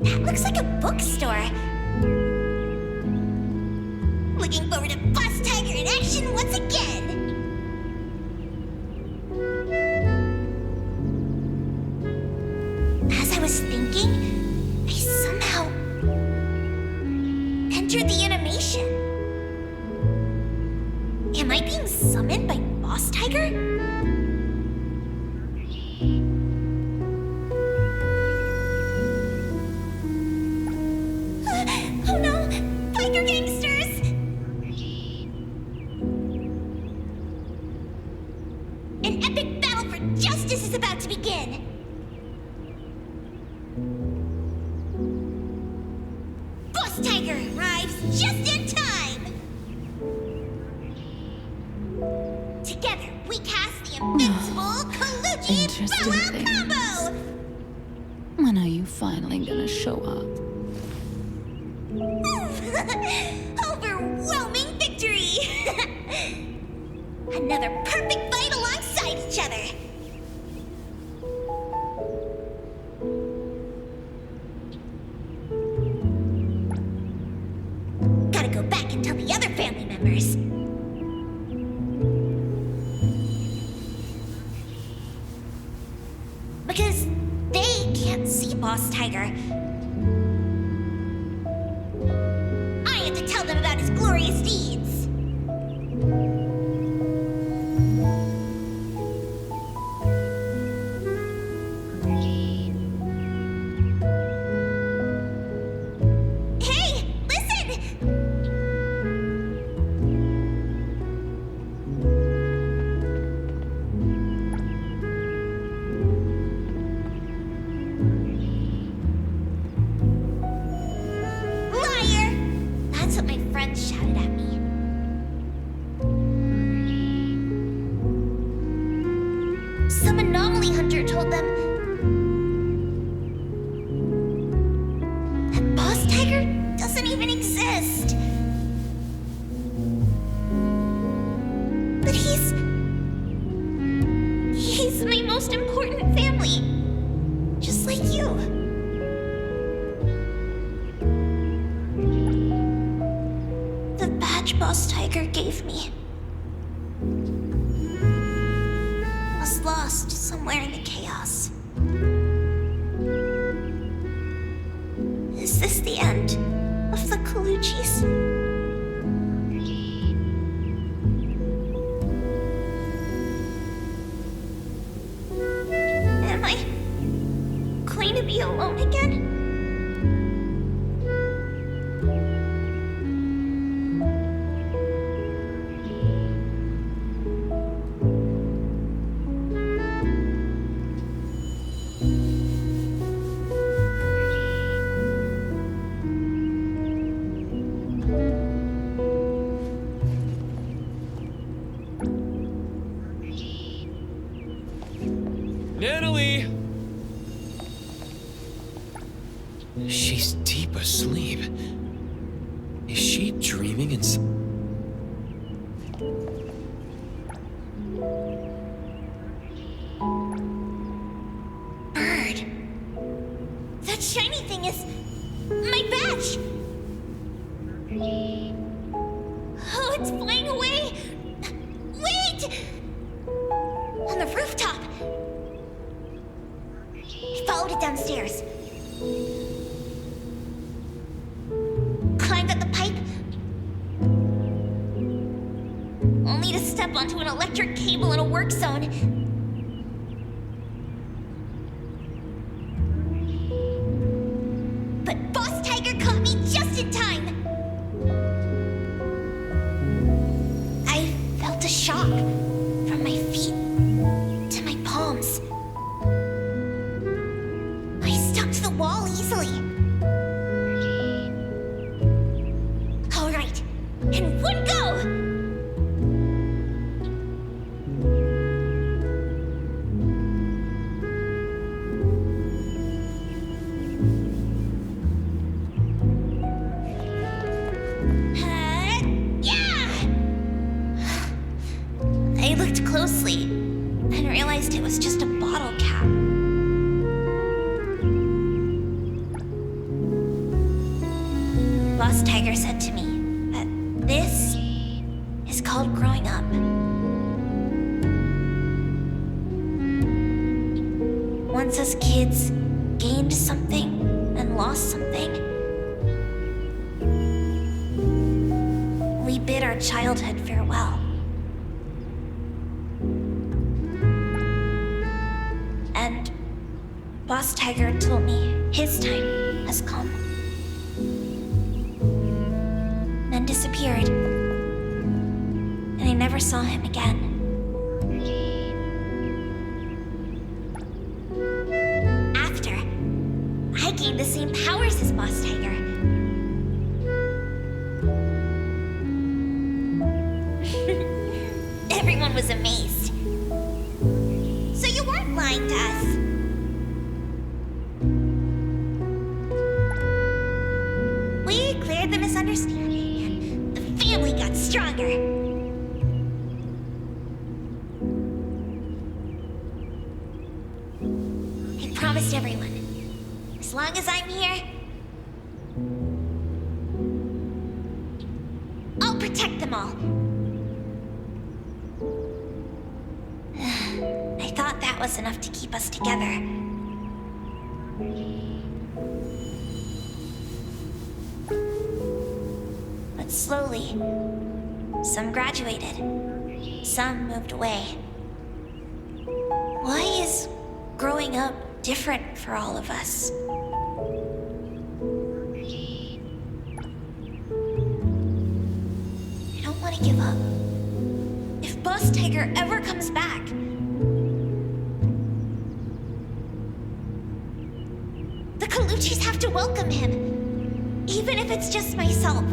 That looks like a bookstore. Looking forward to Boss Tiger in action once again! As I was thinking, I somehow entered the animation. Am I being summoned by Boss Tiger? Oh no! Biker gangsters! An epic battle for justice is about to begin! Interesting things. combo! When are you finally gonna show up? Overwhelming victory! Another perfect fight alongside each other. Gotta go back and tell the other family members. Because they can't see Boss Tiger. I have to tell them about his glorious deeds. Hey, listen! Liar! That's what my friends shouted at me. Some anomaly hunter told them that Boss Tiger doesn't even exist. But he's my most important family. Just like you. The badge Boss Tiger gave me was lost somewhere in the chaos. Is this the end of the Colucci's? Am I going to be alone again? Natalie! She's deep asleep. Is she dreaming in Bird. That shiny thing is my badge. Oh, it's flying away. Wait! On the rooftop. I followed it downstairs. Climbed up the pipe. Only to step onto an electric cable in a work zone. But Boss Tiger caught me just in time. I felt a shock from my feet to my palms. I stuck to the wall easily. All right, in one go! I looked closely and realized it was just a bottle cap. Boss Tiger said to me that this is called growing up. Once as kids gained something and lost something, we bid our childhood farewell. And Boss Tiger told me his time has come. Then disappeared. And I never saw him again. After, I gained the same powers as Boss Tiger. Everyone was amazed. So you weren't lying to us. We cleared the misunderstanding, and the family got stronger. I promised everyone, as long as I'm here, I'll protect them all. I thought that was enough to keep us together. But slowly, some graduated, some moved away. Why is growing up different for all of us? I don't want to give up. If Boss Tiger ever comes back, the Colucci's have to welcome him, even if it's just myself.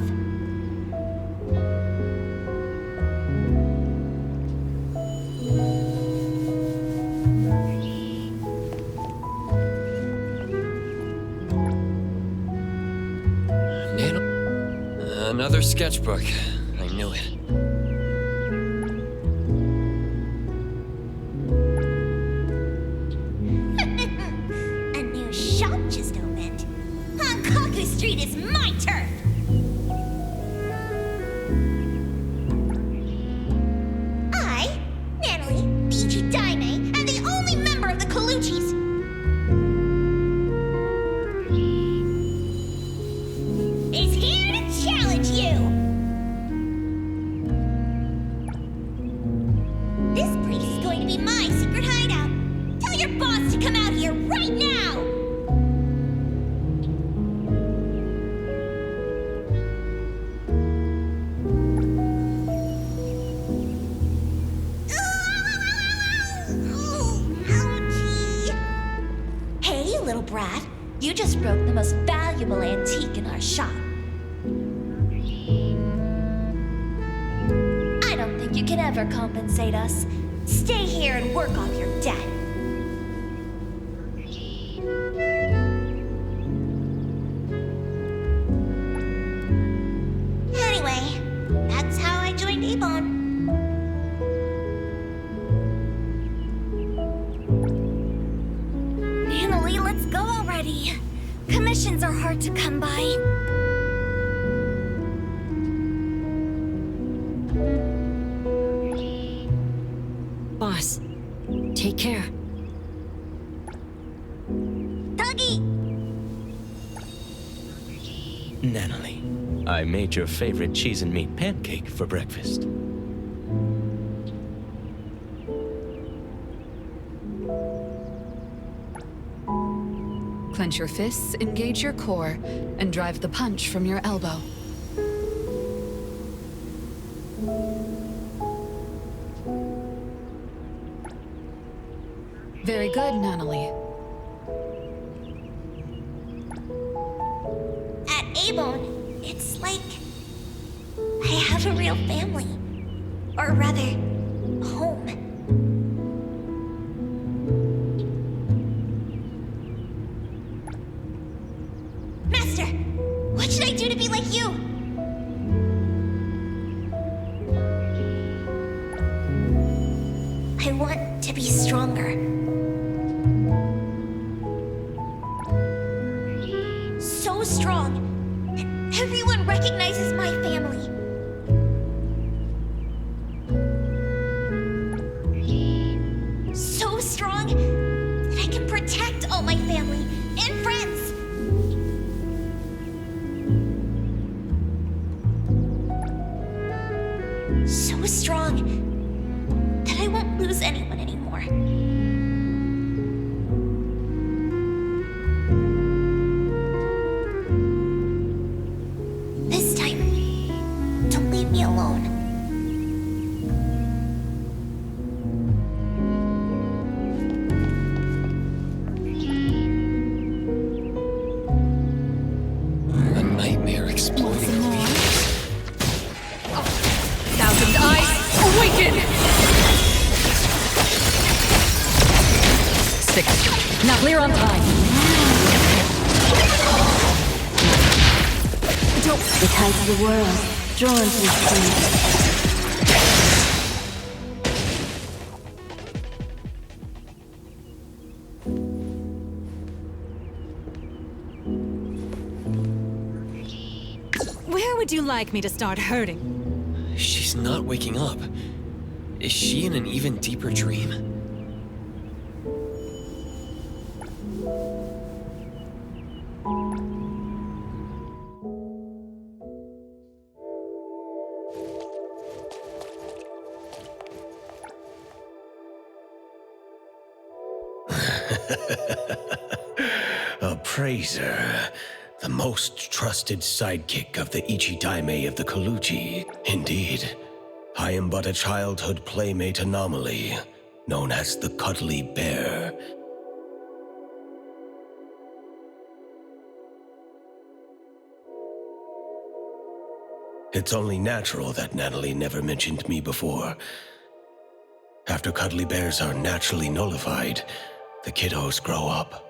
Another sketchbook. I knew it. A new shop just opened. Hankaku Street is my turf! I, Natalie, 𝓷𝓼ᵀ, am the only member of the Colucci's. Is here to challenge you! This place is going to be my secret hideout. Tell your boss to come out here right now! Ouchie. Hey, little brat. You just broke the most valuable antique in our shop. I don't think you can ever compensate us. Stay here and work off your debt. Anyway, that's how I joined 𝓔𝓏. Natalie, let's go already. Commissions are hard to come by. Boss, take care. Dougie! Natalie, I made your favorite cheese and meat pancake for breakfast. Clench your fists, engage your core, and drive the punch from your elbow. Very good, Natalie. At 𝓔𝓏, it's like I have a real family. Or rather, home. Master, what should I do to be like you? I want to be stronger. So strong that everyone recognizes my family. So strong that I can protect all my family and friends. So strong that I won't lose anyone anymore. This time, don't leave me alone. A nightmare exploding. Thousand eyes, awaken! fantastic. Now clear on time. The tides of the world, drawn to this place. Where would you like me to start hurting? She's not waking up. Is she in an even deeper dream? ʟᴄᴅ, the most trusted sidekick of the Ichi-daime of the Ǩʻluji. Indeed, I am but a childhood playmate anomaly, known as the Cuddly Bear. It's only natural that Natalie never mentioned me before. After cuddly bears are naturally nullified, the kiddos grow up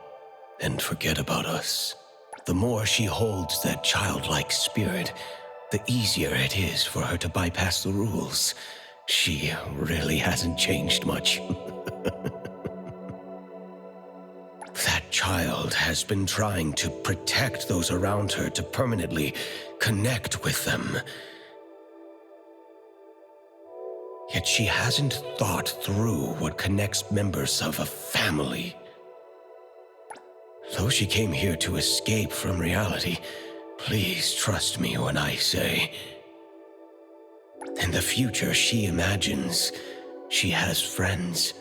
and forget about us. The more she holds that childlike spirit, the easier it is for her to bypass the rules. She really hasn't changed much. That child has been trying to protect those around her to permanently connect with them. Yet she hasn't thought through what connects members of a family. Though she came here to escape from reality, please trust me when I say, in the future she imagines she has friends,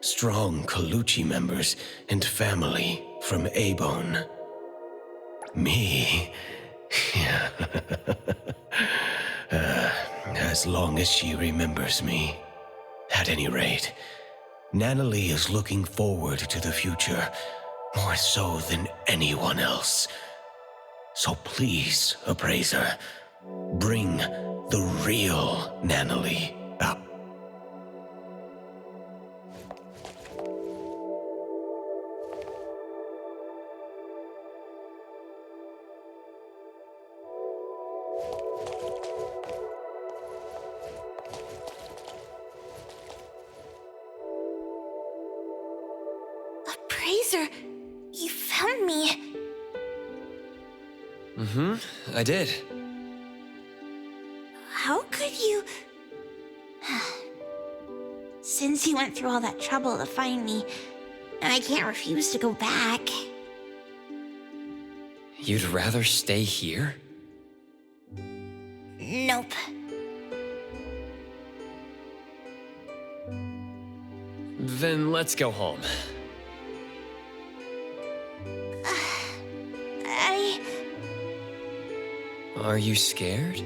strong Ǩʻluji members, and family from Abon. Me. As long as she remembers me. At any rate, Natalie is looking forward to the future more so than anyone else. So please, ʟᴄᴅ, bring the real Natalie up. ʟᴄᴅ, you found me. I did. How could you... Since you went through all that trouble to find me, I can't refuse to go back. You'd rather stay here? Nope. Then let's go home. Are you scared?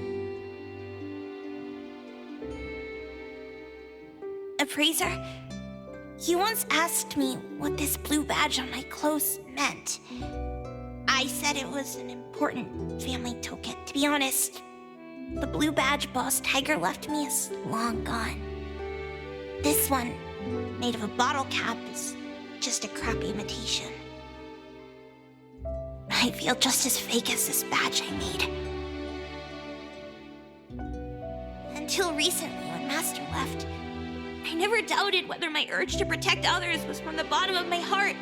ʟᴄᴅ, you once asked me what this blue badge on my clothes meant. I said it was an important family token. To be honest, the blue badge boss Tiger left me is long gone. This one, made of a bottle cap, is just a crappy imitation. I feel just as fake as this badge I made. Until recently, when Master left, I never doubted whether my urge to protect others was from the bottom of my heart,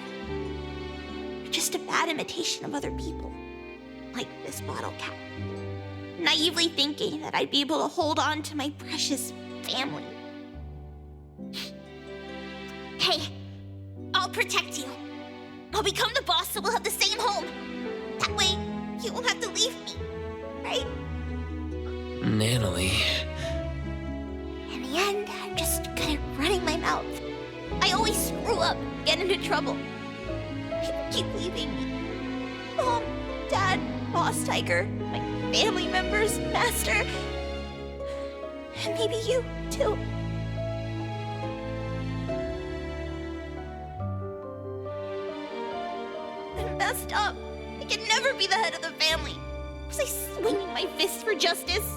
or just a bad imitation of other people, like this bottle cap. Naively thinking that I'd be able to hold on to my precious family. Hey, I'll protect you. I'll become the boss so we'll have the same home. That way, you won't have to leave me, right? Natalie. In the end, I'm just good at running my mouth. I always screw up, get into trouble. People keep leaving me. Mom, Dad, Boss Tiger, my family members, Master, and maybe you, too. I'm messed up. I can never be the head of the family. Was I swinging my fist for justice?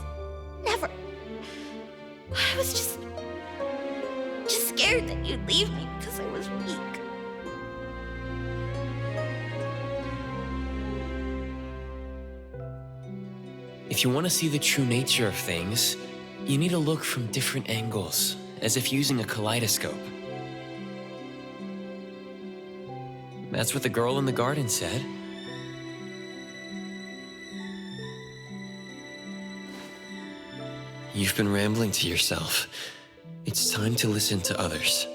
Never. I was just scared that you'd leave me because I was weak. If you want to see the true nature of things, you need to look from different angles, as if using a kaleidoscope. That's what the girl in the garden said. You've been rambling to yourself. It's time to listen to others.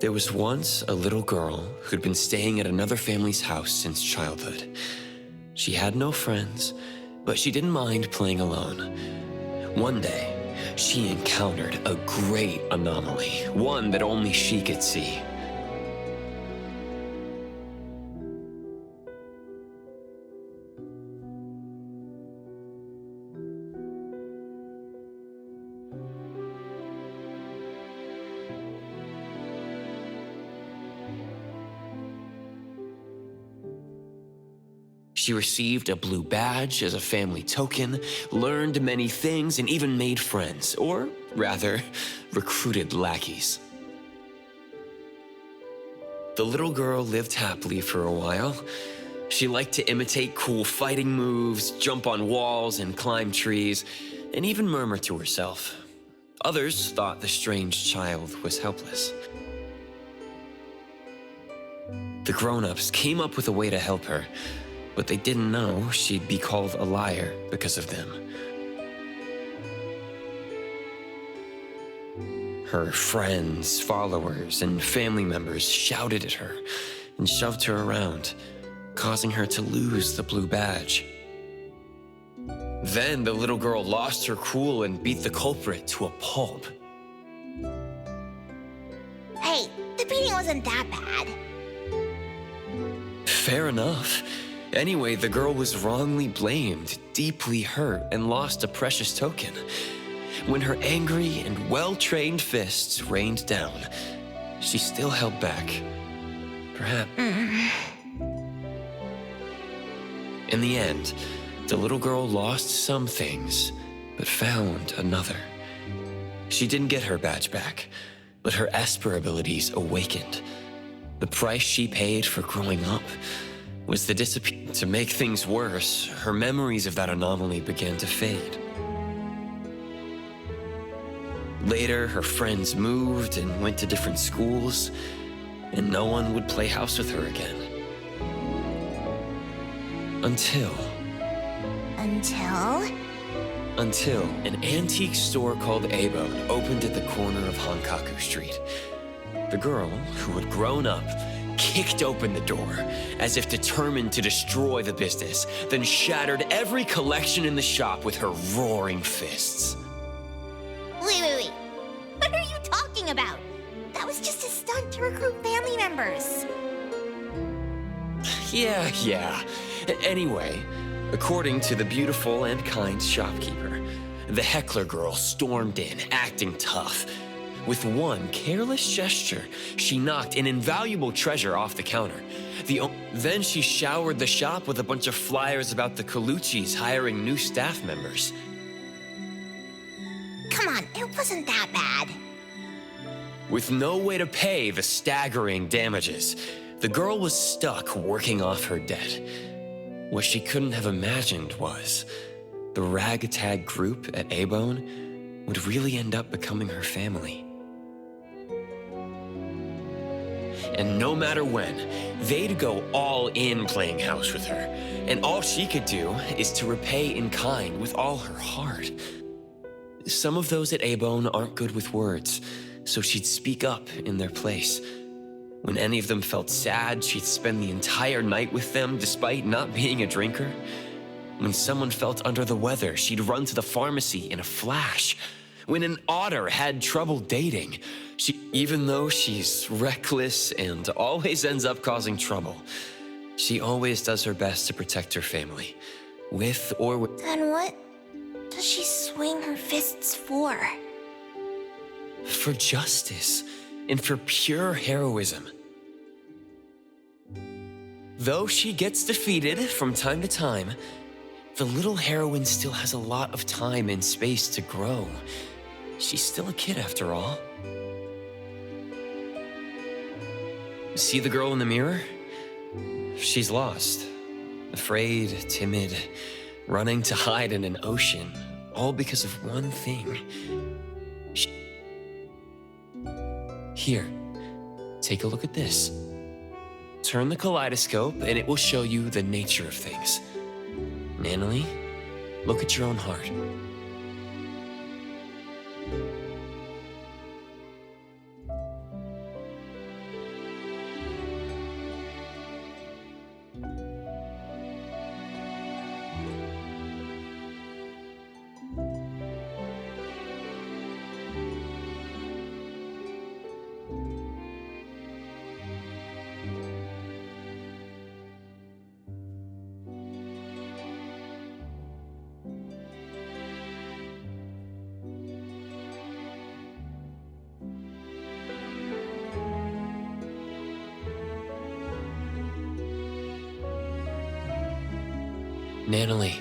There was once a little girl who'd been staying at another family's house since childhood. She had no friends, but she didn't mind playing alone. One day, she encountered a great anomaly, one that only she could see. She received a blue badge as a family token, learned many things, and even made friends, or rather, recruited lackeys. The little girl lived happily for a while. She liked to imitate cool fighting moves, jump on walls and climb trees, and even murmur to herself. Others thought the strange child was helpless. The grown-ups came up with a way to help her, but they didn't know she'd be called a liar because of them. Her friends, followers, and family members shouted at her and shoved her around, causing her to lose the blue badge. Then the little girl lost her cool and beat the culprit to a pulp. Hey, the beating wasn't that bad. Fair enough. Anyway, the girl was wrongly blamed, deeply hurt, and lost a precious token. When her angry and well-trained fists rained down, she still held back. Perhaps. In the end, the little girl lost some things, but found another. She didn't get her badge back, but her Esper abilities awakened. The price she paid for growing up was the disappearance. To make things worse, her memories of that anomaly began to fade. Later, her friends moved and went to different schools, and no one would play house with her again. Until an antique store called 𝓱𝓏 opened at the corner of Hankaku Street. The girl, who had grown up, kicked open the door, as if determined to destroy the business, then shattered every collection in the shop with her roaring fists. Wait. What are you talking about? That was just a stunt to recruit family members. Yeah. Anyway, according to the beautiful and kind shopkeeper, the heckler girl stormed in, acting tough. With one careless gesture, she knocked an invaluable treasure off the counter. Then she showered the shop with a bunch of flyers about the Colucci's hiring new staff members. Come on, it wasn't that bad. With no way to pay the staggering damages, the girl was stuck working off her debt. What she couldn't have imagined was the ragtag group at 𝓱𝓏 would really end up becoming her family. And no matter when, they'd go all in playing house with her. And all she could do is to repay in kind with all her heart. Some of those at 𝓱𝓏 aren't good with words, so she'd speak up in their place. When any of them felt sad, she'd spend the entire night with them despite not being a drinker. When someone felt under the weather, she'd run to the pharmacy in a flash. When an otter had trouble dating, even though she's reckless and always ends up causing trouble, she always does her best to protect her family, with or without. Then what does she swing her fists for? For justice and for pure heroism. Though she gets defeated from time to time, the little heroine still has a lot of time and space to grow. She's still a kid after all. See the girl in the mirror? She's lost. Afraid, timid, running to hide in an ocean, all because of one thing. Here, take a look at this. Turn the kaleidoscope and it will show you the nature of things. Natalie, look at your own heart. Natalie.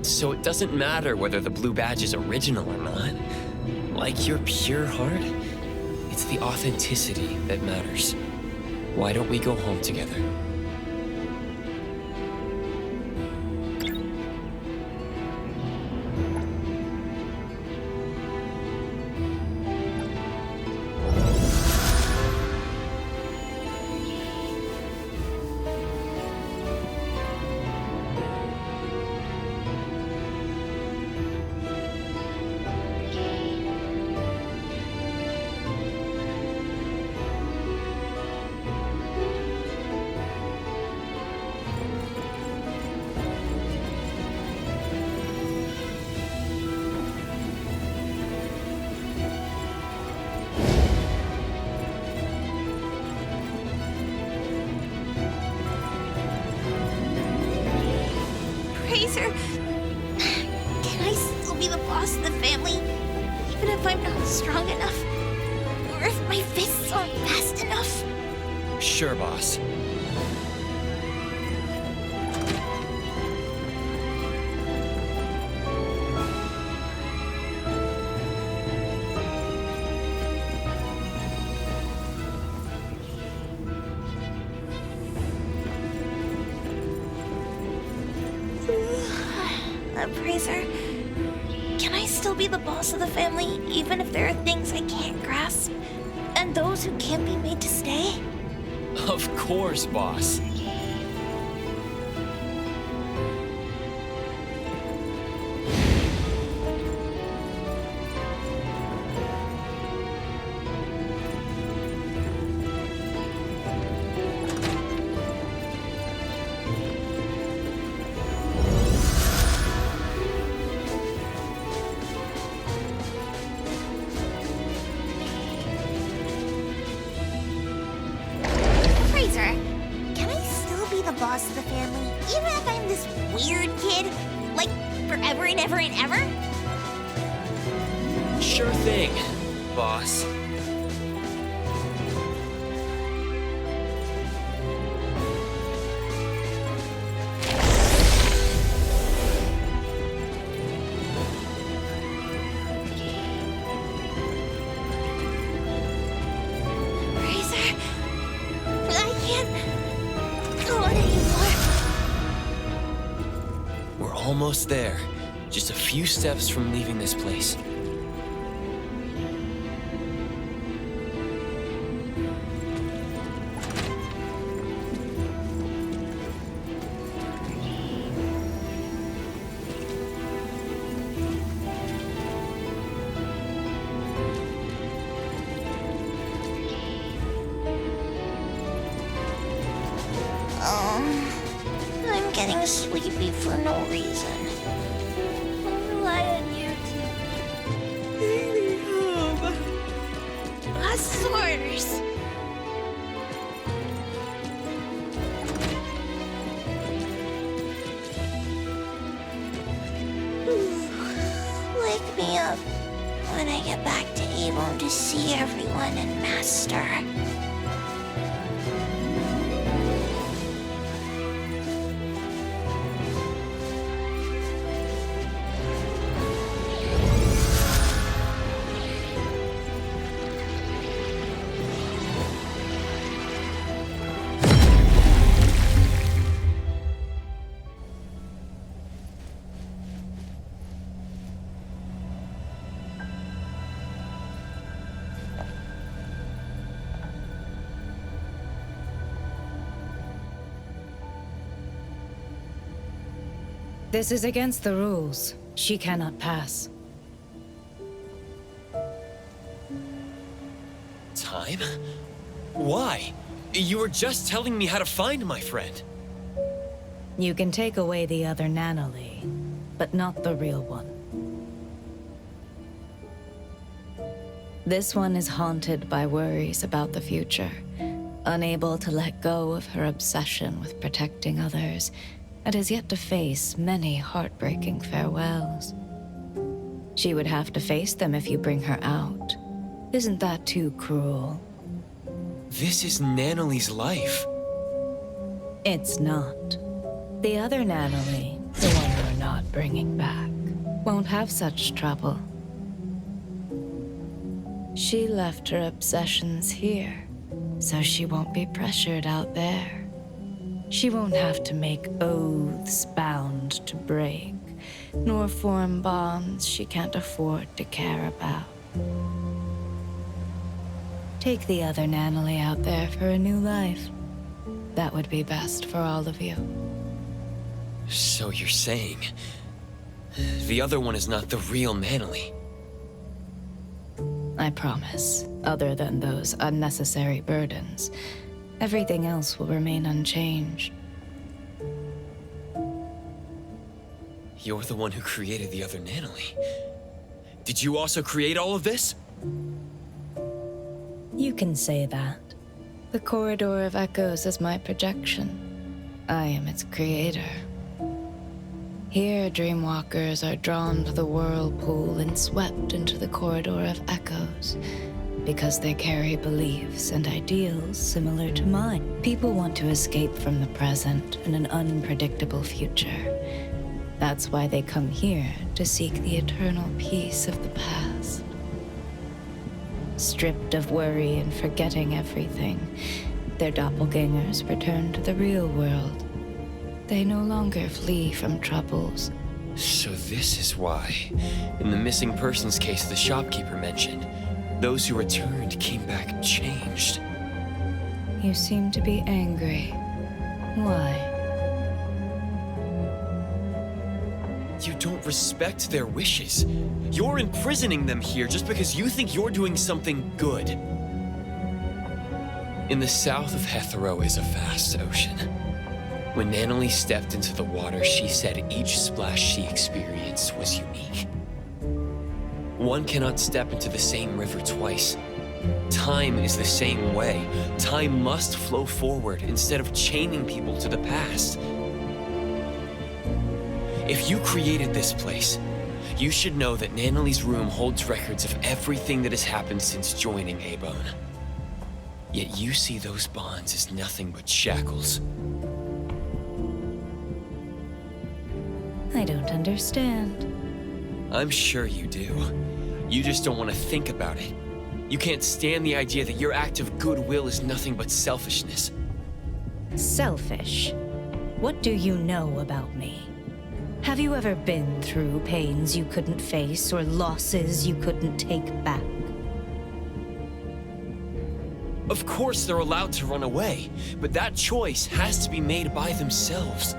So it doesn't matter whether the blue badge is original or not. Like your pure heart, it's the authenticity that matters. Why don't we go home together? Fraser, can I still be the boss of the family, even if I'm not strong enough? Or if my fists aren't fast enough? Sure, boss. Fraser, can I still be the boss of the family, even if there are things I can't grasp, and those who can't be made to stay? Of course, boss. Boss of the family, even if I'm this weird kid, like forever and ever and ever? Sure thing, boss. Almost there. Just a few steps from leaving this place. getting sleepy for no reason. Rely on you to take me home. Source. Wake me up when I get back to da to see everyone and Master. This is against the rules. She cannot pass. Time? Why? You were just telling me how to find my friend. You can take away the other Nannily, but not the real one. This one is haunted by worries about the future, unable to let go of her obsession with protecting others, and has yet to face many heartbreaking farewells. She would have to face them if you bring her out. Isn't that too cruel? This is Nannily's life. It's not. The other Nannily, the one you're not bringing back, won't have such trouble. She left her obsessions here, so she won't be pressured out there. She won't have to make oaths bound to break, nor form bonds she can't afford to care about. Take the other Nannily out there for a new life. That would be best for all of you. So you're saying the other one is not the real Nannily? I promise, other than those unnecessary burdens, everything else will remain unchanged. You're the one who created the other Nannily. Did you also create all of this? You can say that. The Corridor of Echoes is my projection. I am its creator. Here, dreamwalkers are drawn to the whirlpool and swept into the Corridor of Echoes, because they carry beliefs and ideals similar to mine. People want to escape from the present and an unpredictable future. That's why they come here to seek the eternal peace of the past. Stripped of worry and forgetting everything, their doppelgangers return to the real world. They no longer flee from troubles. So this is why, in the missing persons case the shopkeeper mentioned, those who returned came back changed. You seem to be angry. Why? You don't respect their wishes. You're imprisoning them here just because you think you're doing something good. In the south of Hetero is a vast ocean. When Nannily stepped into the water, she said each splash she experienced was unique. One cannot step into the same river twice. Time is the same way. Time must flow forward instead of chaining people to the past. If you created this place, you should know that Nannily's room holds records of everything that has happened since joining 𝓡. Yet you see those bonds as nothing but shackles. I don't understand. I'm sure you do. You just don't want to think about it. You can't stand the idea that your act of goodwill is nothing but selfishness. Selfish? What do you know about me? Have you ever been through pains you couldn't face or losses you couldn't take back? Of course they're allowed to run away, but that choice has to be made by themselves.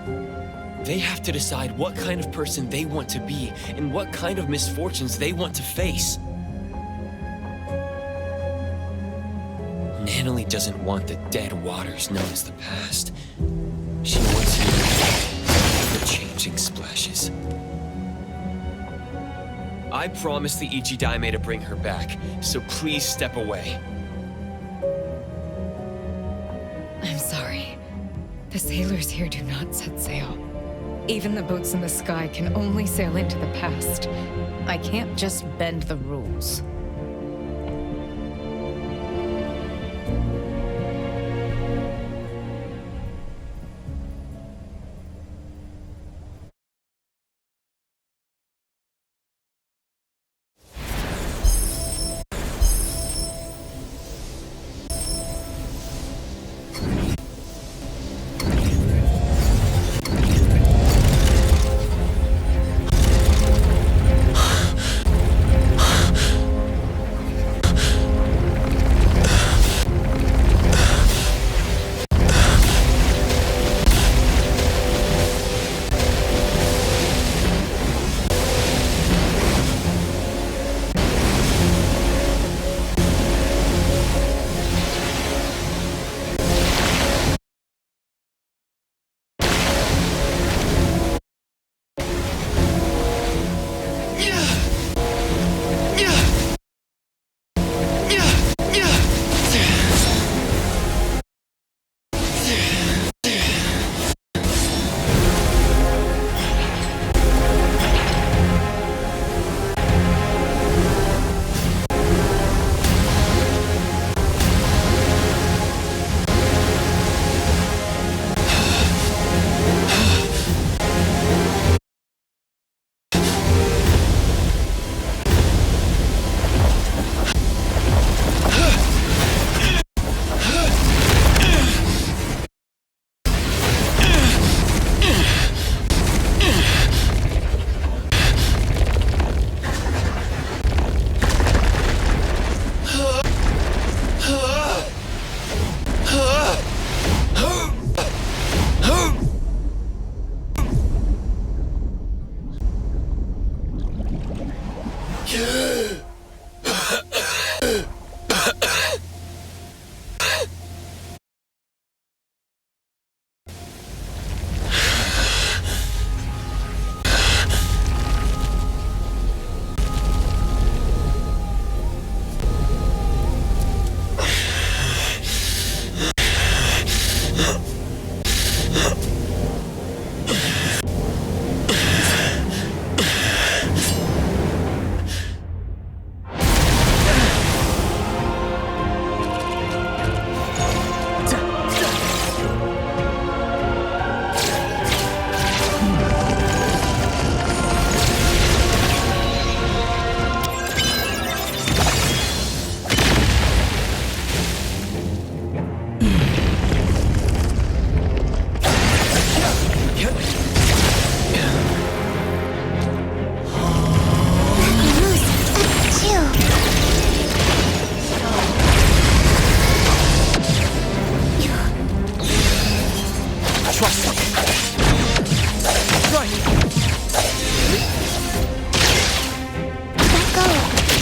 They have to decide what kind of person they want to be and what kind of misfortunes they want to face. Nannily doesn't want the dead waters known as the past. She wants you watching splashes. I promised the Ichidame to bring her back, so please step away. I'm sorry. The sailors here do not set sail. Even the boats in the sky can only sail into the past. I can't just bend the rules.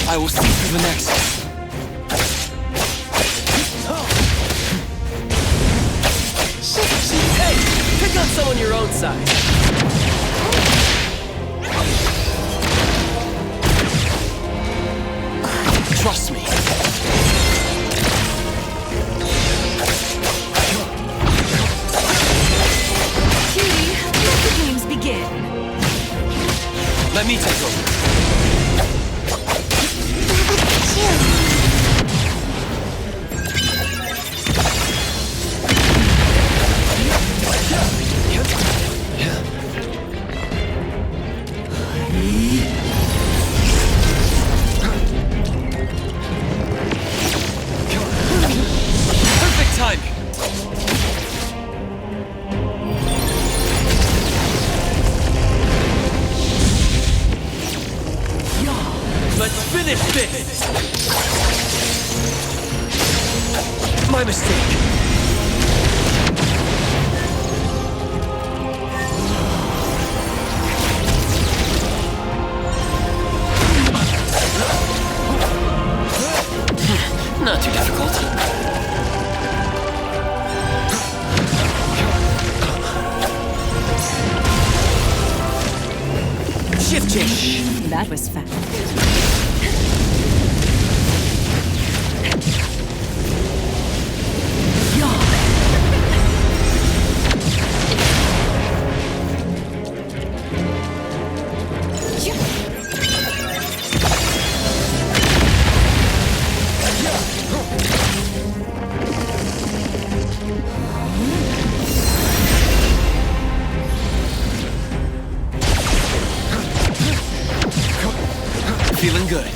I will see through the nexus. Hey, pick up some on your own side. Trust me. Cutie, let the games begin. Let me take over. Perfect timing. Let's finish this! My mistake. Not too difficult. Jish, that was fast. Feeling good.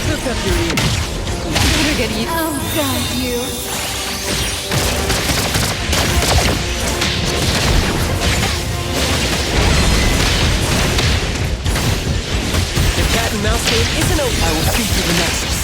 Hook up your ears. Better get you. Oh, God, you. The cat and mouse game isn't over. I will feed to the Nexus.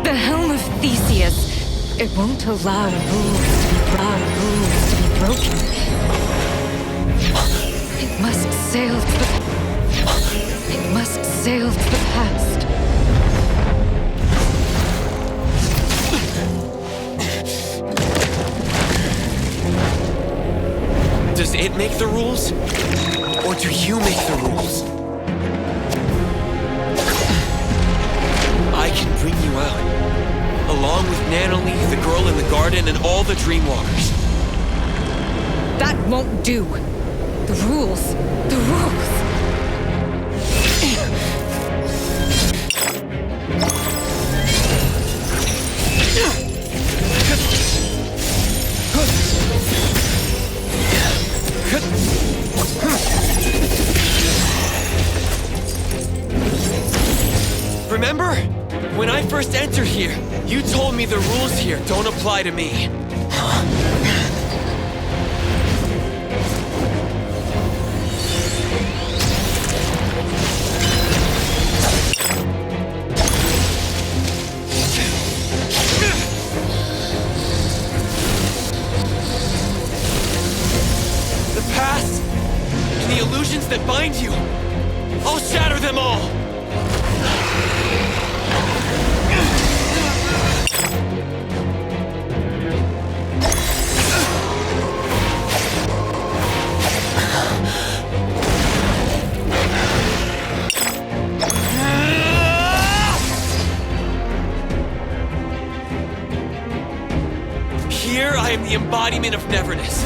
The helm of Theseus. It won't allow rules to be broken. It must sail to the... It must sail to the past. Does it make the rules? Or do you make the rules? I can bring you out. Along with 𝓚, the girl in the garden, and all the Dreamwalkers. That won't do. The rules. The rules. Remember? When I first entered here, you told me the rules here don't apply to me. The past and the illusions that bind you, I'll shatter them all. Here I am the embodiment of neverness.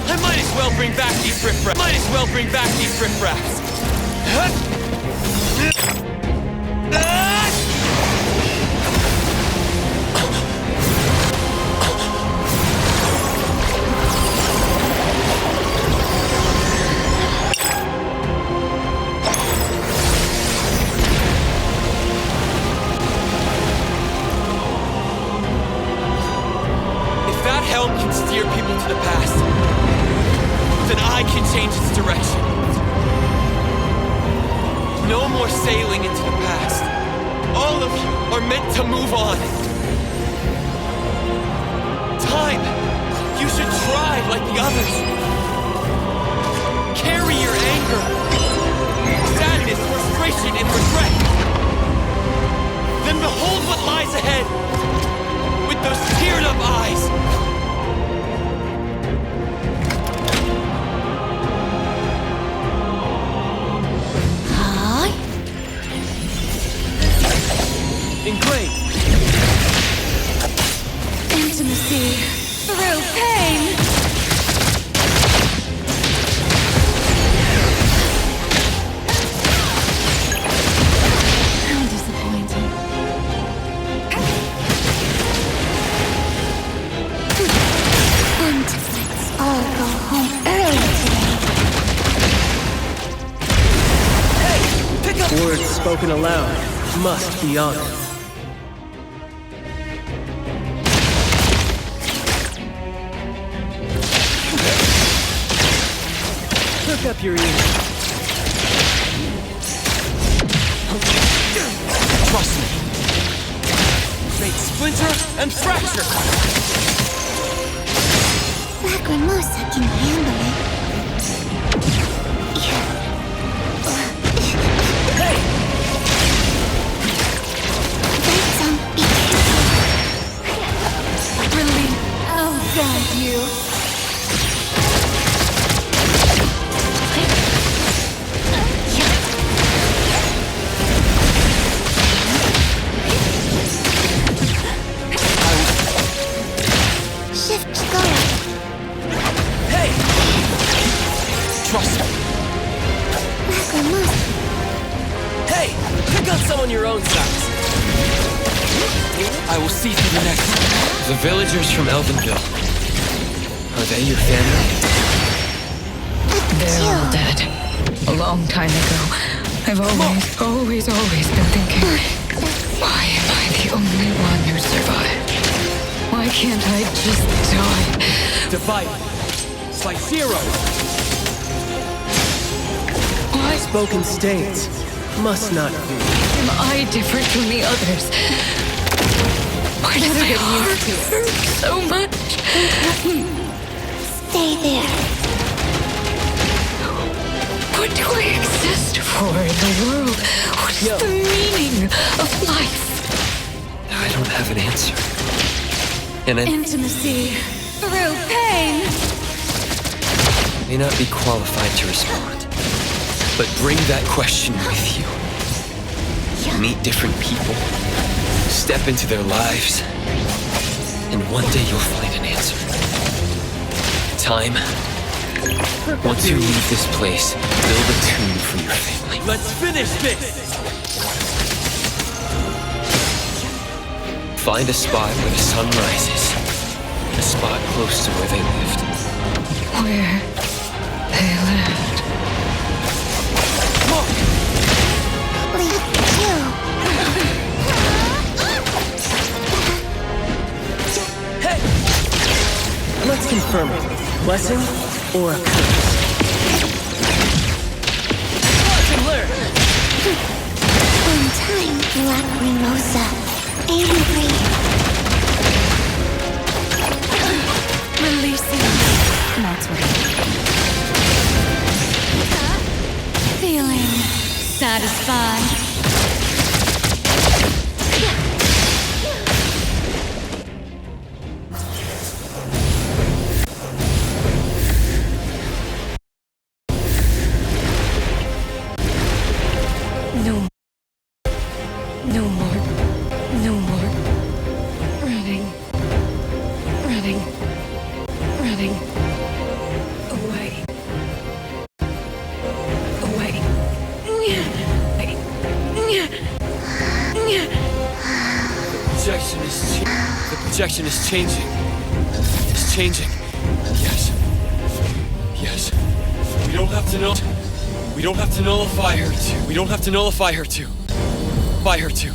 I might as well bring back these riffraffs. If that helm can steer people to the past, then I can change its direction. No more sailing into the past. All of you are meant to move on. Time. You should try like the others. Carry your anger, sadness, frustration, and regret. Then behold what lies ahead with those teared-up eyes. 𝓔𝓐𝓮. Intimacy through pain. How disappointing. Let's all go home early today. Words spoken aloud must be honored. Hook up your ears. Trust me. Make splinter and fracture! ˔🏆 can handle it. Hey! Be careful. Really? Oh, God, you. Shift go. Hey! Trust me. ˔🏆 Hey! Pick on someone your own size. I will see through the next. The villagers from Elvenville. Are they your family? They're all dead. A long time ago. I've always been thinking, why am I the only one who survived? Why can't I just die? Divide. Slice zero. Why? Spoken states must not be. Am I different from the others? Why does my heart hurt so much? Stay there. What do I exist for in the world? What is the meaning of life? I don't have an answer. And I Intimacy through pain. may not be qualified to respond. But bring that question with you. Meet different people. Step into their lives. And one day you'll find an answer. Time. Once you leave this place, build a tomb for your family. Let's finish this! Find a spot where the sun rises. A spot close to where they lived. Where they lived. Hey! Let's confirm it. Blessing or a curse? Watch and learn! In time, ˔🏆 angry. Releasing. That's what I need. Feeling satisfied. No more. Running. Away. The projection is changing. It's changing. Yes. We don't have to know. We don't have to nullify her too. We don't have to nullify her too. By her too.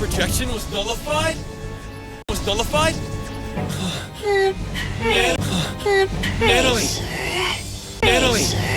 projection was nullified? Was nullified? Natalie! Natalie!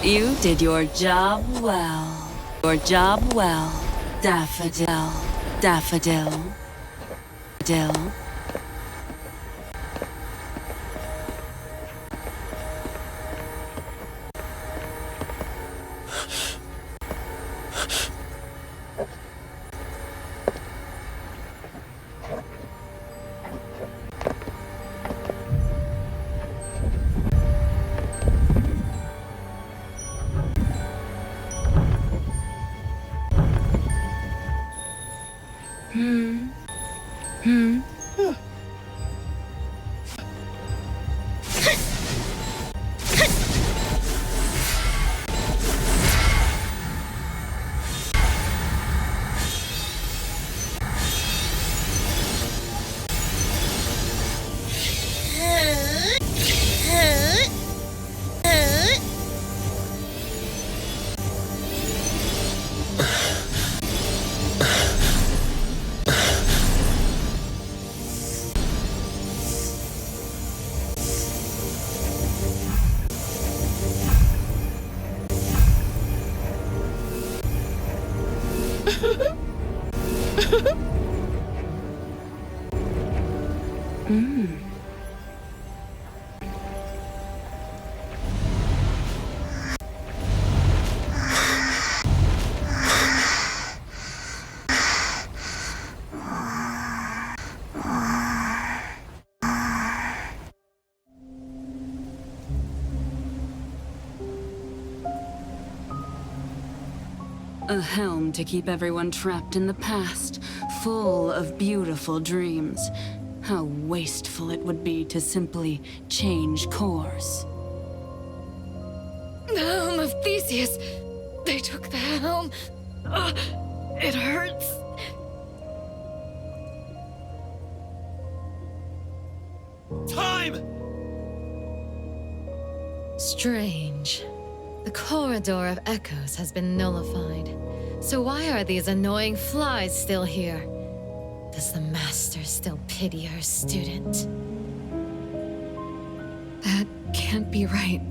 You did your job well. Your job well, Daffodil. Daffodil. Dill. A helm to keep everyone trapped in the past, full of beautiful dreams. How wasteful it would be to simply change course. The helm of Theseus. They took the helm. It hurts. Time! Strange. The corridor of echoes has been nullified. So why are these annoying flies still here? Does the master still pity her student? That can't be right.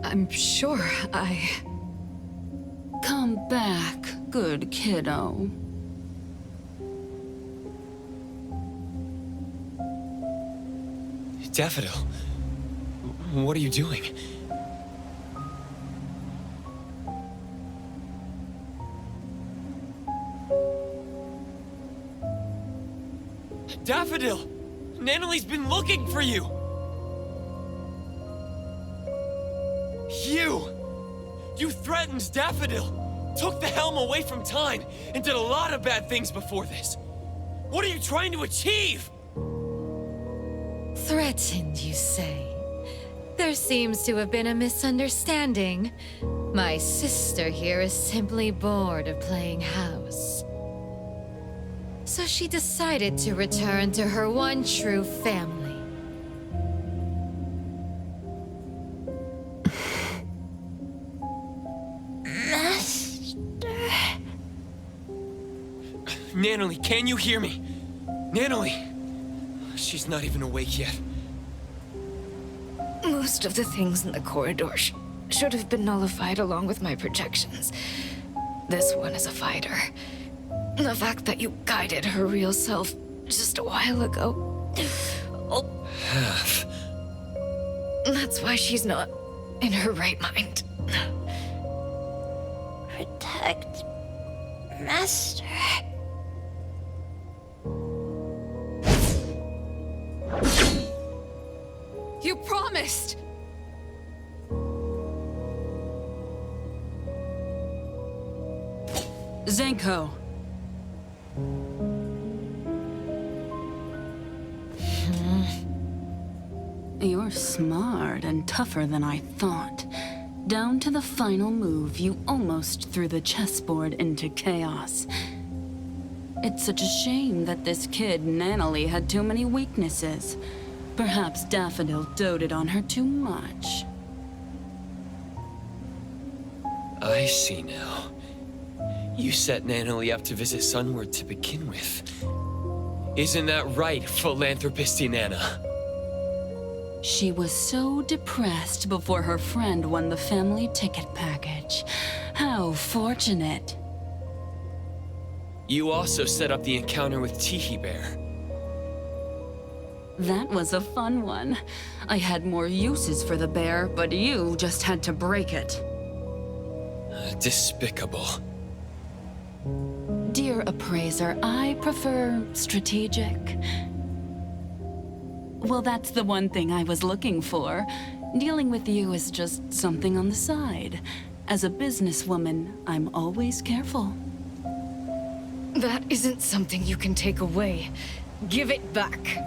I'm sure Come back, good kiddo. Daffodil, what are you doing? Daffodil! Nanali's been looking for you! You threatened Daffodil, took the helm away from time, and did a lot of bad things before this. What are you trying to achieve? Threatened, you say? There seems to have been a misunderstanding. My sister here is simply bored of playing house. So she decided to return to her one true family. Nanalie, can you hear me? Nanalie! She's not even awake yet. Most of the things in the corridor should have been nullified along with my projections. This one is a fighter. The fact that you guided her real self just a while ago. Oh, Half. that's why she's not in her right mind. Protect Master. You promised! zenko. You're smart and tougher than I thought. Down to the final move, you almost threw the chessboard into chaos. It's such a shame that this kid, Nannily, had too many weaknesses. Perhaps Daffodil doted on her too much. I see now. You set Nannily up to visit Sunward to begin with. Isn't that right, philanthropist Inanna? She was so depressed before her friend won the family ticket package. How fortunate. You also set up the encounter with 𝓔𝓐𝓏. That was a fun one. I had more uses for the bear, but you just had to break it. Despicable. Dear appraiser, I prefer strategic. Well, that's the one thing I was looking for. Dealing with you is just something on the side. As a businesswoman, I'm always careful. That isn't something you can take away. Give it back.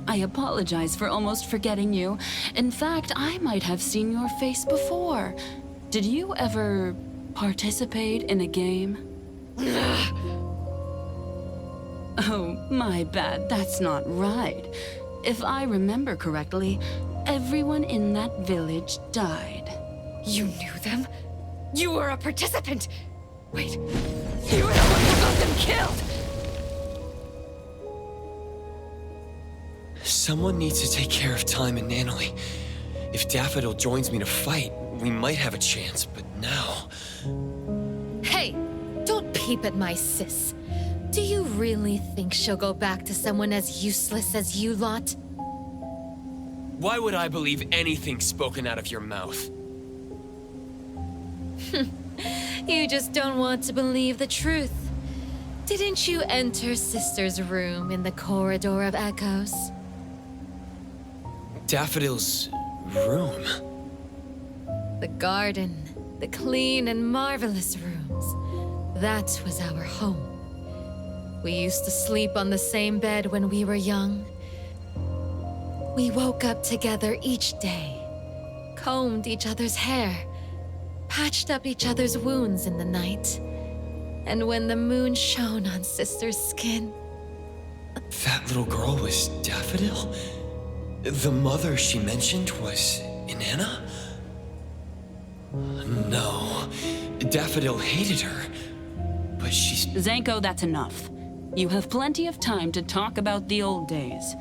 I apologize for almost forgetting you. In fact, I might have seen your face before. Did you ever participate in a game? Oh, my bad. That's not right. If I remember correctly, everyone in that village died. You knew them? You were a participant! Wait, you were the one who got them killed! Someone needs to take care of Time and Nannily. If Daffodil joins me to fight, we might have a chance, but now... Hey, don't peep at my sis. Do you really think she'll go back to someone as useless as you lot? Why would I believe anything spoken out of your mouth? You just don't want to believe the truth. Didn't you enter Sister's room in the Corridor of Echoes? Daffodil's room? The garden, the clean and marvelous rooms. That was our home. We used to sleep on the same bed when we were young. We woke up together each day, combed each other's hair, patched up each other's wounds in the night. And when the moon shone on Sister's skin... That little girl was Daffodil? The mother she mentioned was Inanna? No, Daffodil hated her, but she's... zenko, that's enough. You have plenty of time to talk about the old days.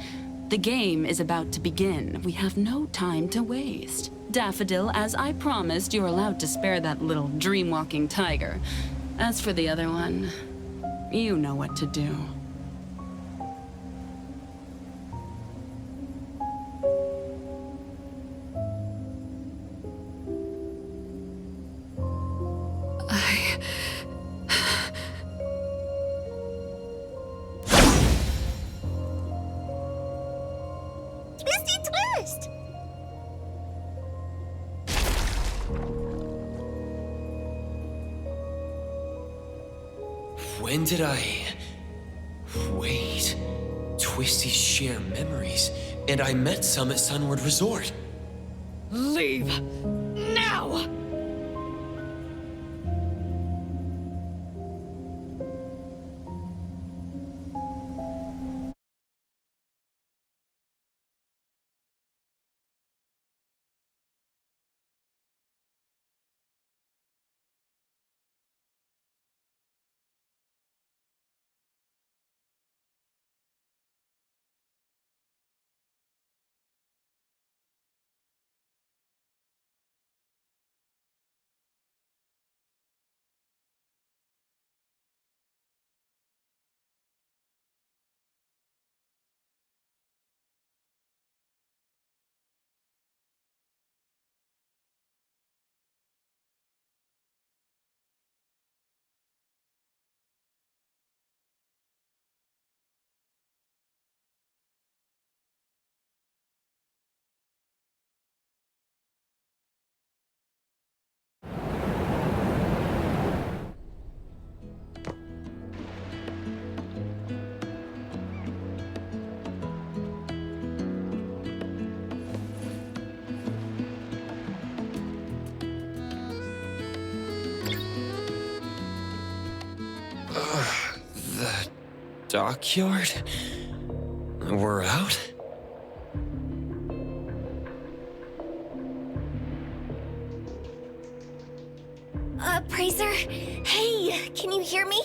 The game is about to begin. We have no time to waste. Daffodil, as I promised, you're allowed to spare that little dream-walking tiger. As for the other one, you know what to do. When did I... Wait... Twisties share memories, and I met some at Sunward Resort. Leave! Now! The dockyard? We're out? Praiser? Hey, can you hear me?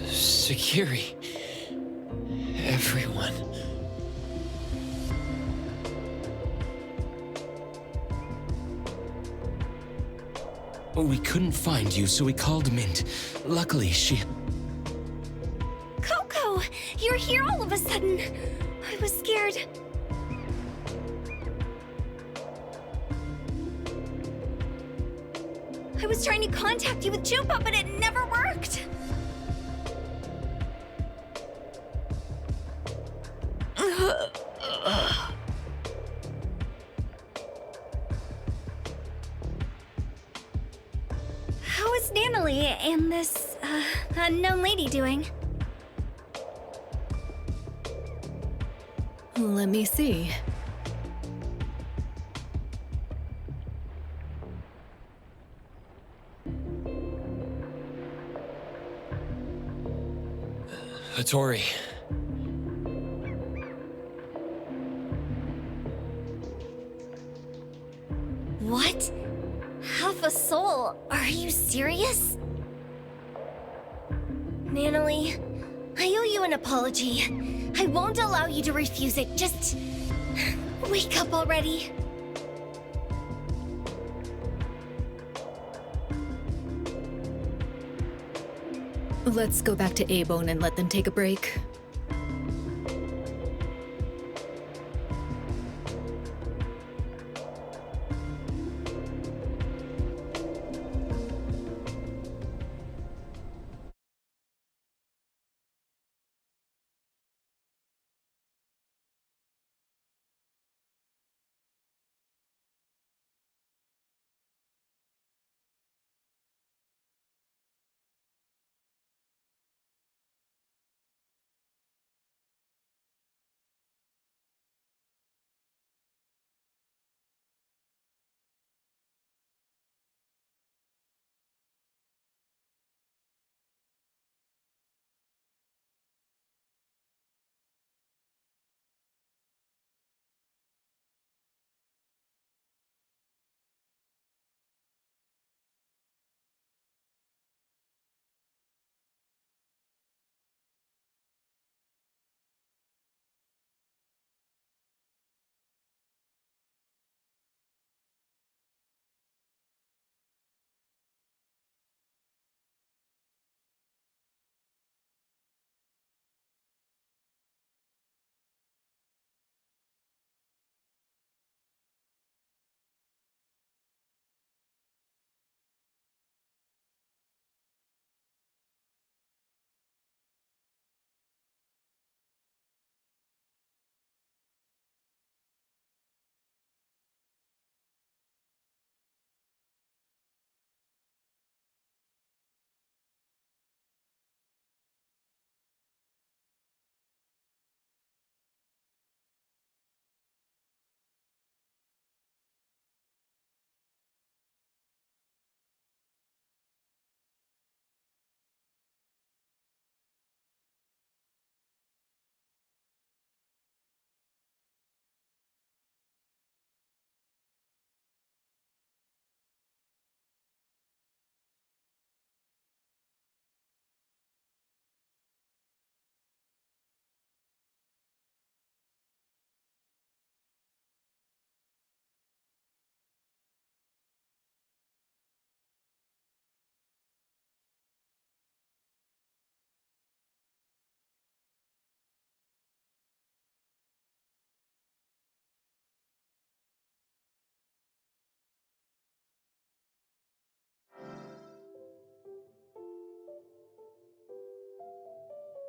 Security. Everyone. We couldn't find you, so we called Mint. Luckily, she... Coco, you're here all of a sudden. I was scared. I was trying to contact you with Jupa, but it never worked. How is Natalie and this, unknown lady doing? Let me see. Hattori. What? Half a soul? Are you serious? Natalie, I owe you an apology. I won't allow you to refuse it. Just wake up already. Let's go back to Abone and let them take a break.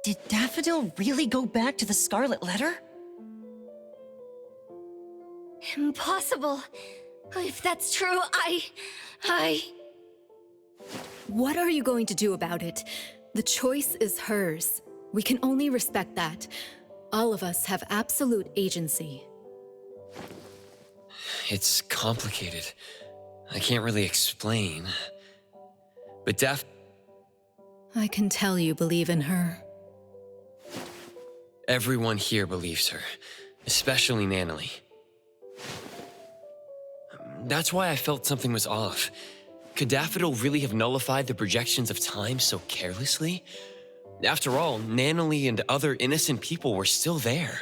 Did Daffodil really go back to the Scarlet Letter? Impossible. If that's true, What are you going to do about it? The choice is hers. We can only respect that. All of us have absolute agency. It's complicated. I can't really explain. But I can tell you believe in her. everyone here believes her, especially Natalie. That's why I felt something was off. Could Daffodil really have nullified the projections of time so carelessly? After all, Natalie and other innocent people were still there.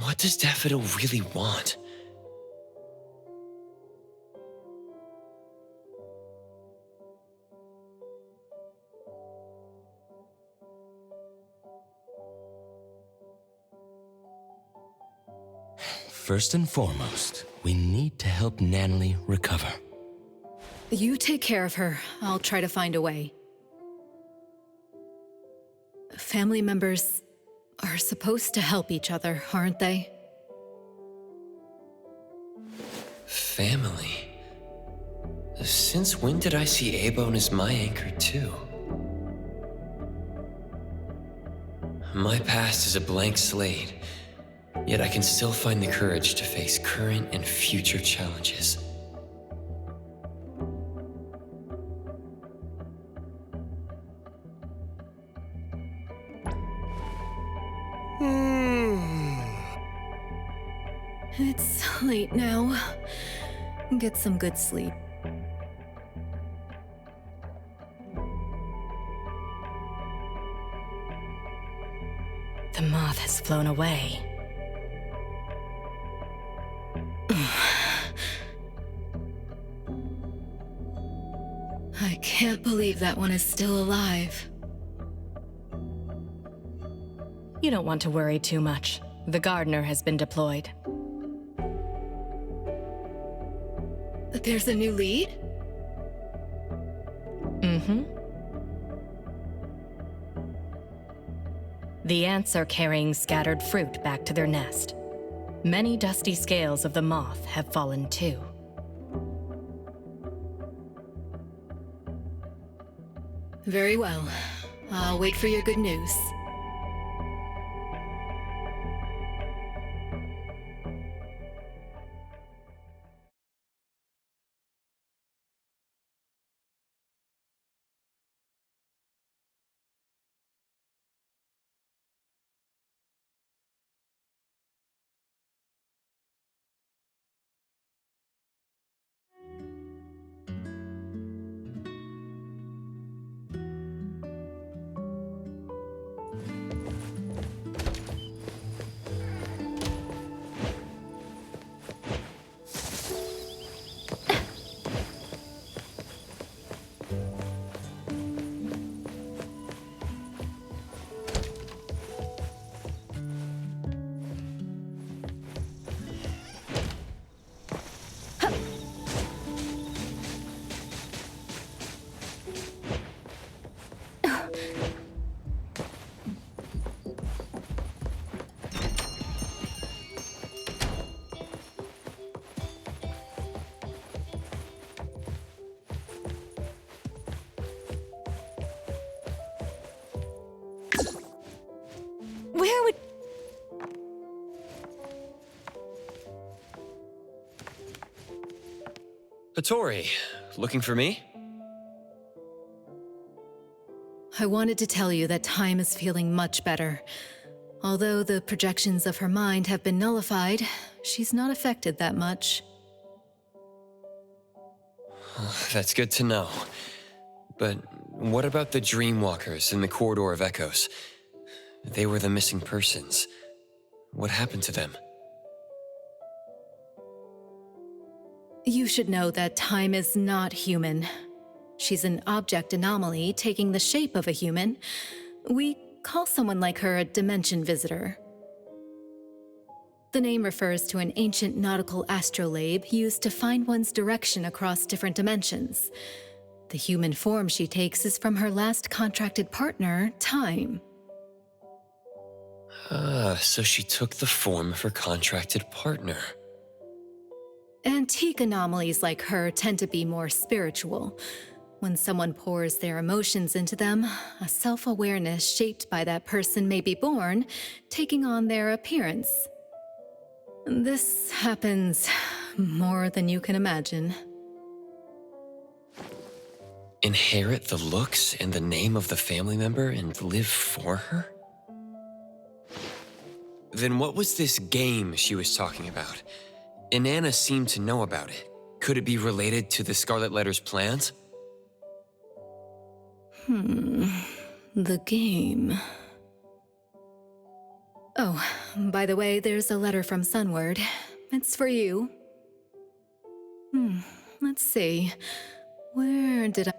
What does Daffodil really want? First and foremost, we need to help Natalie recover. You take care of her. I'll try to find a way. Family members are supposed to help each other, aren't they? Family? Since when did I see 𝓌𝓏 as my anchor too? My past is a blank slate, yet I can still find the courage to face current and future challenges. It's late now. Get some good sleep. The moth has flown away. I can't believe that one is still alive. You don't want to worry too much. The gardener has been deployed. There's a new lead? Mm-hmm. The ants are carrying scattered fruit back to their nest. Many dusty scales of the moth have fallen too. Very well. I'll wait for your good news. Where would... Hattori, looking for me? I wanted to tell you that Time is feeling much better. Although the projections of her mind have been nullified, she's not affected that much. That's good to know. But what about the Dreamwalkers in the Corridor of Echoes? They were the missing persons. What happened to them? You should know that Time is not human. She's an object anomaly taking the shape of a human. We call someone like her a dimension visitor. The name refers to an ancient nautical astrolabe used to find one's direction across different dimensions. The human form she takes is from her last contracted partner, Time. So she took the form of her contracted partner. Antique anomalies like her tend to be more spiritual. When someone pours their emotions into them, a self-awareness shaped by that person may be born, taking on their appearance. This happens more than you can imagine. Inherit the looks and the name of the family member and live for her? Then what was this game she was talking about? Inanna seemed to know about it. Could it be related to the Scarlet Letter's plans? The game. Oh, by the way, there's a letter from Sunward. It's for you. Let's see. Where did I...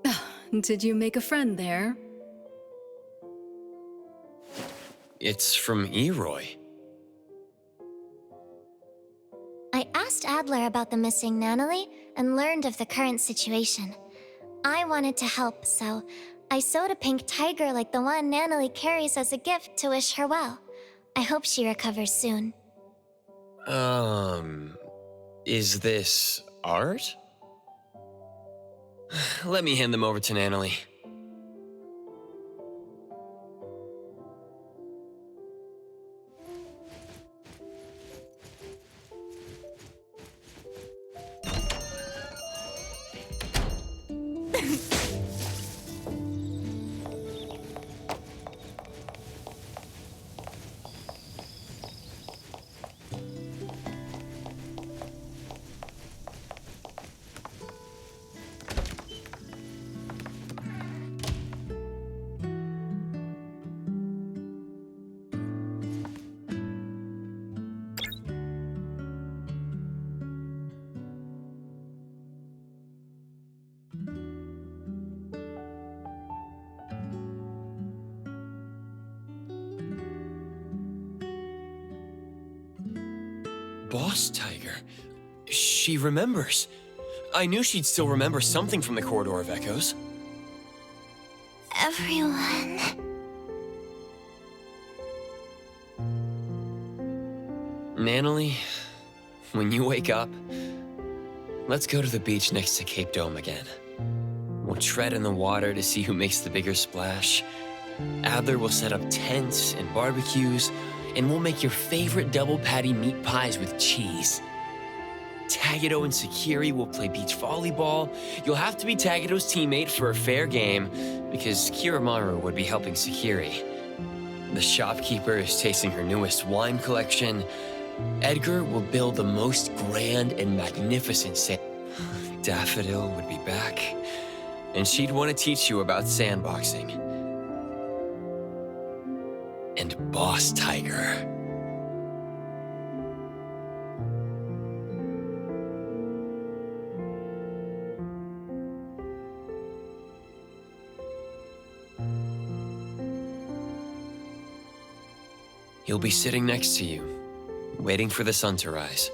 Oh, did you make a friend there? It's from Ýroi. I asked Adler about the missing Natalie and learned of the current situation. I wanted to help, so I sewed a pink tiger like the one Natalie carries as a gift to wish her well. I hope she recovers soon. Is this art? Let me hand them over to Natalie. Boss Tiger. She remembers. I knew she'd still remember something from the Corridor of Echoes. Everyone... Natalie, when you wake up, let's go to the beach next to Cape Dome again. We'll tread in the water to see who makes the bigger splash. Adler will set up tents and barbecues, and we'll make your favorite double patty meat pies with cheese. 𝓷𝓼 and 𝓔𝓿𝓏 will play beach volleyball. You'll have to be 𝓷𝓼's teammate for a fair game, because Kiramāru would be helping 𝓔𝓿. The shopkeeper is tasting her newest wine collection. Edgar will build the most grand and magnificent Daffodil would be back, and she'd want to teach you about sandboxing. And Boss Tiger. He'll be sitting next to you, waiting for the sun to rise.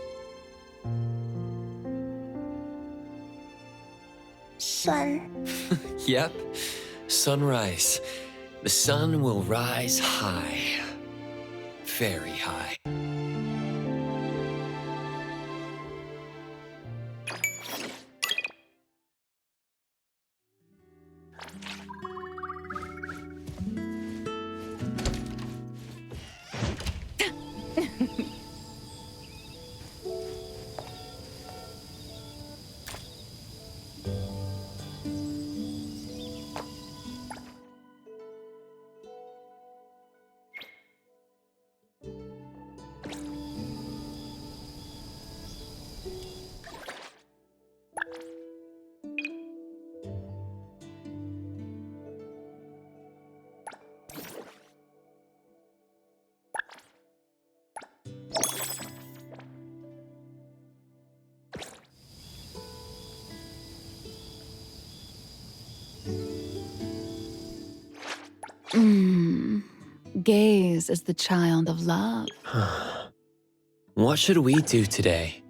Sun. Yep, sunrise. The sun will rise high, very high. Gaze is the child of love. What should we do today?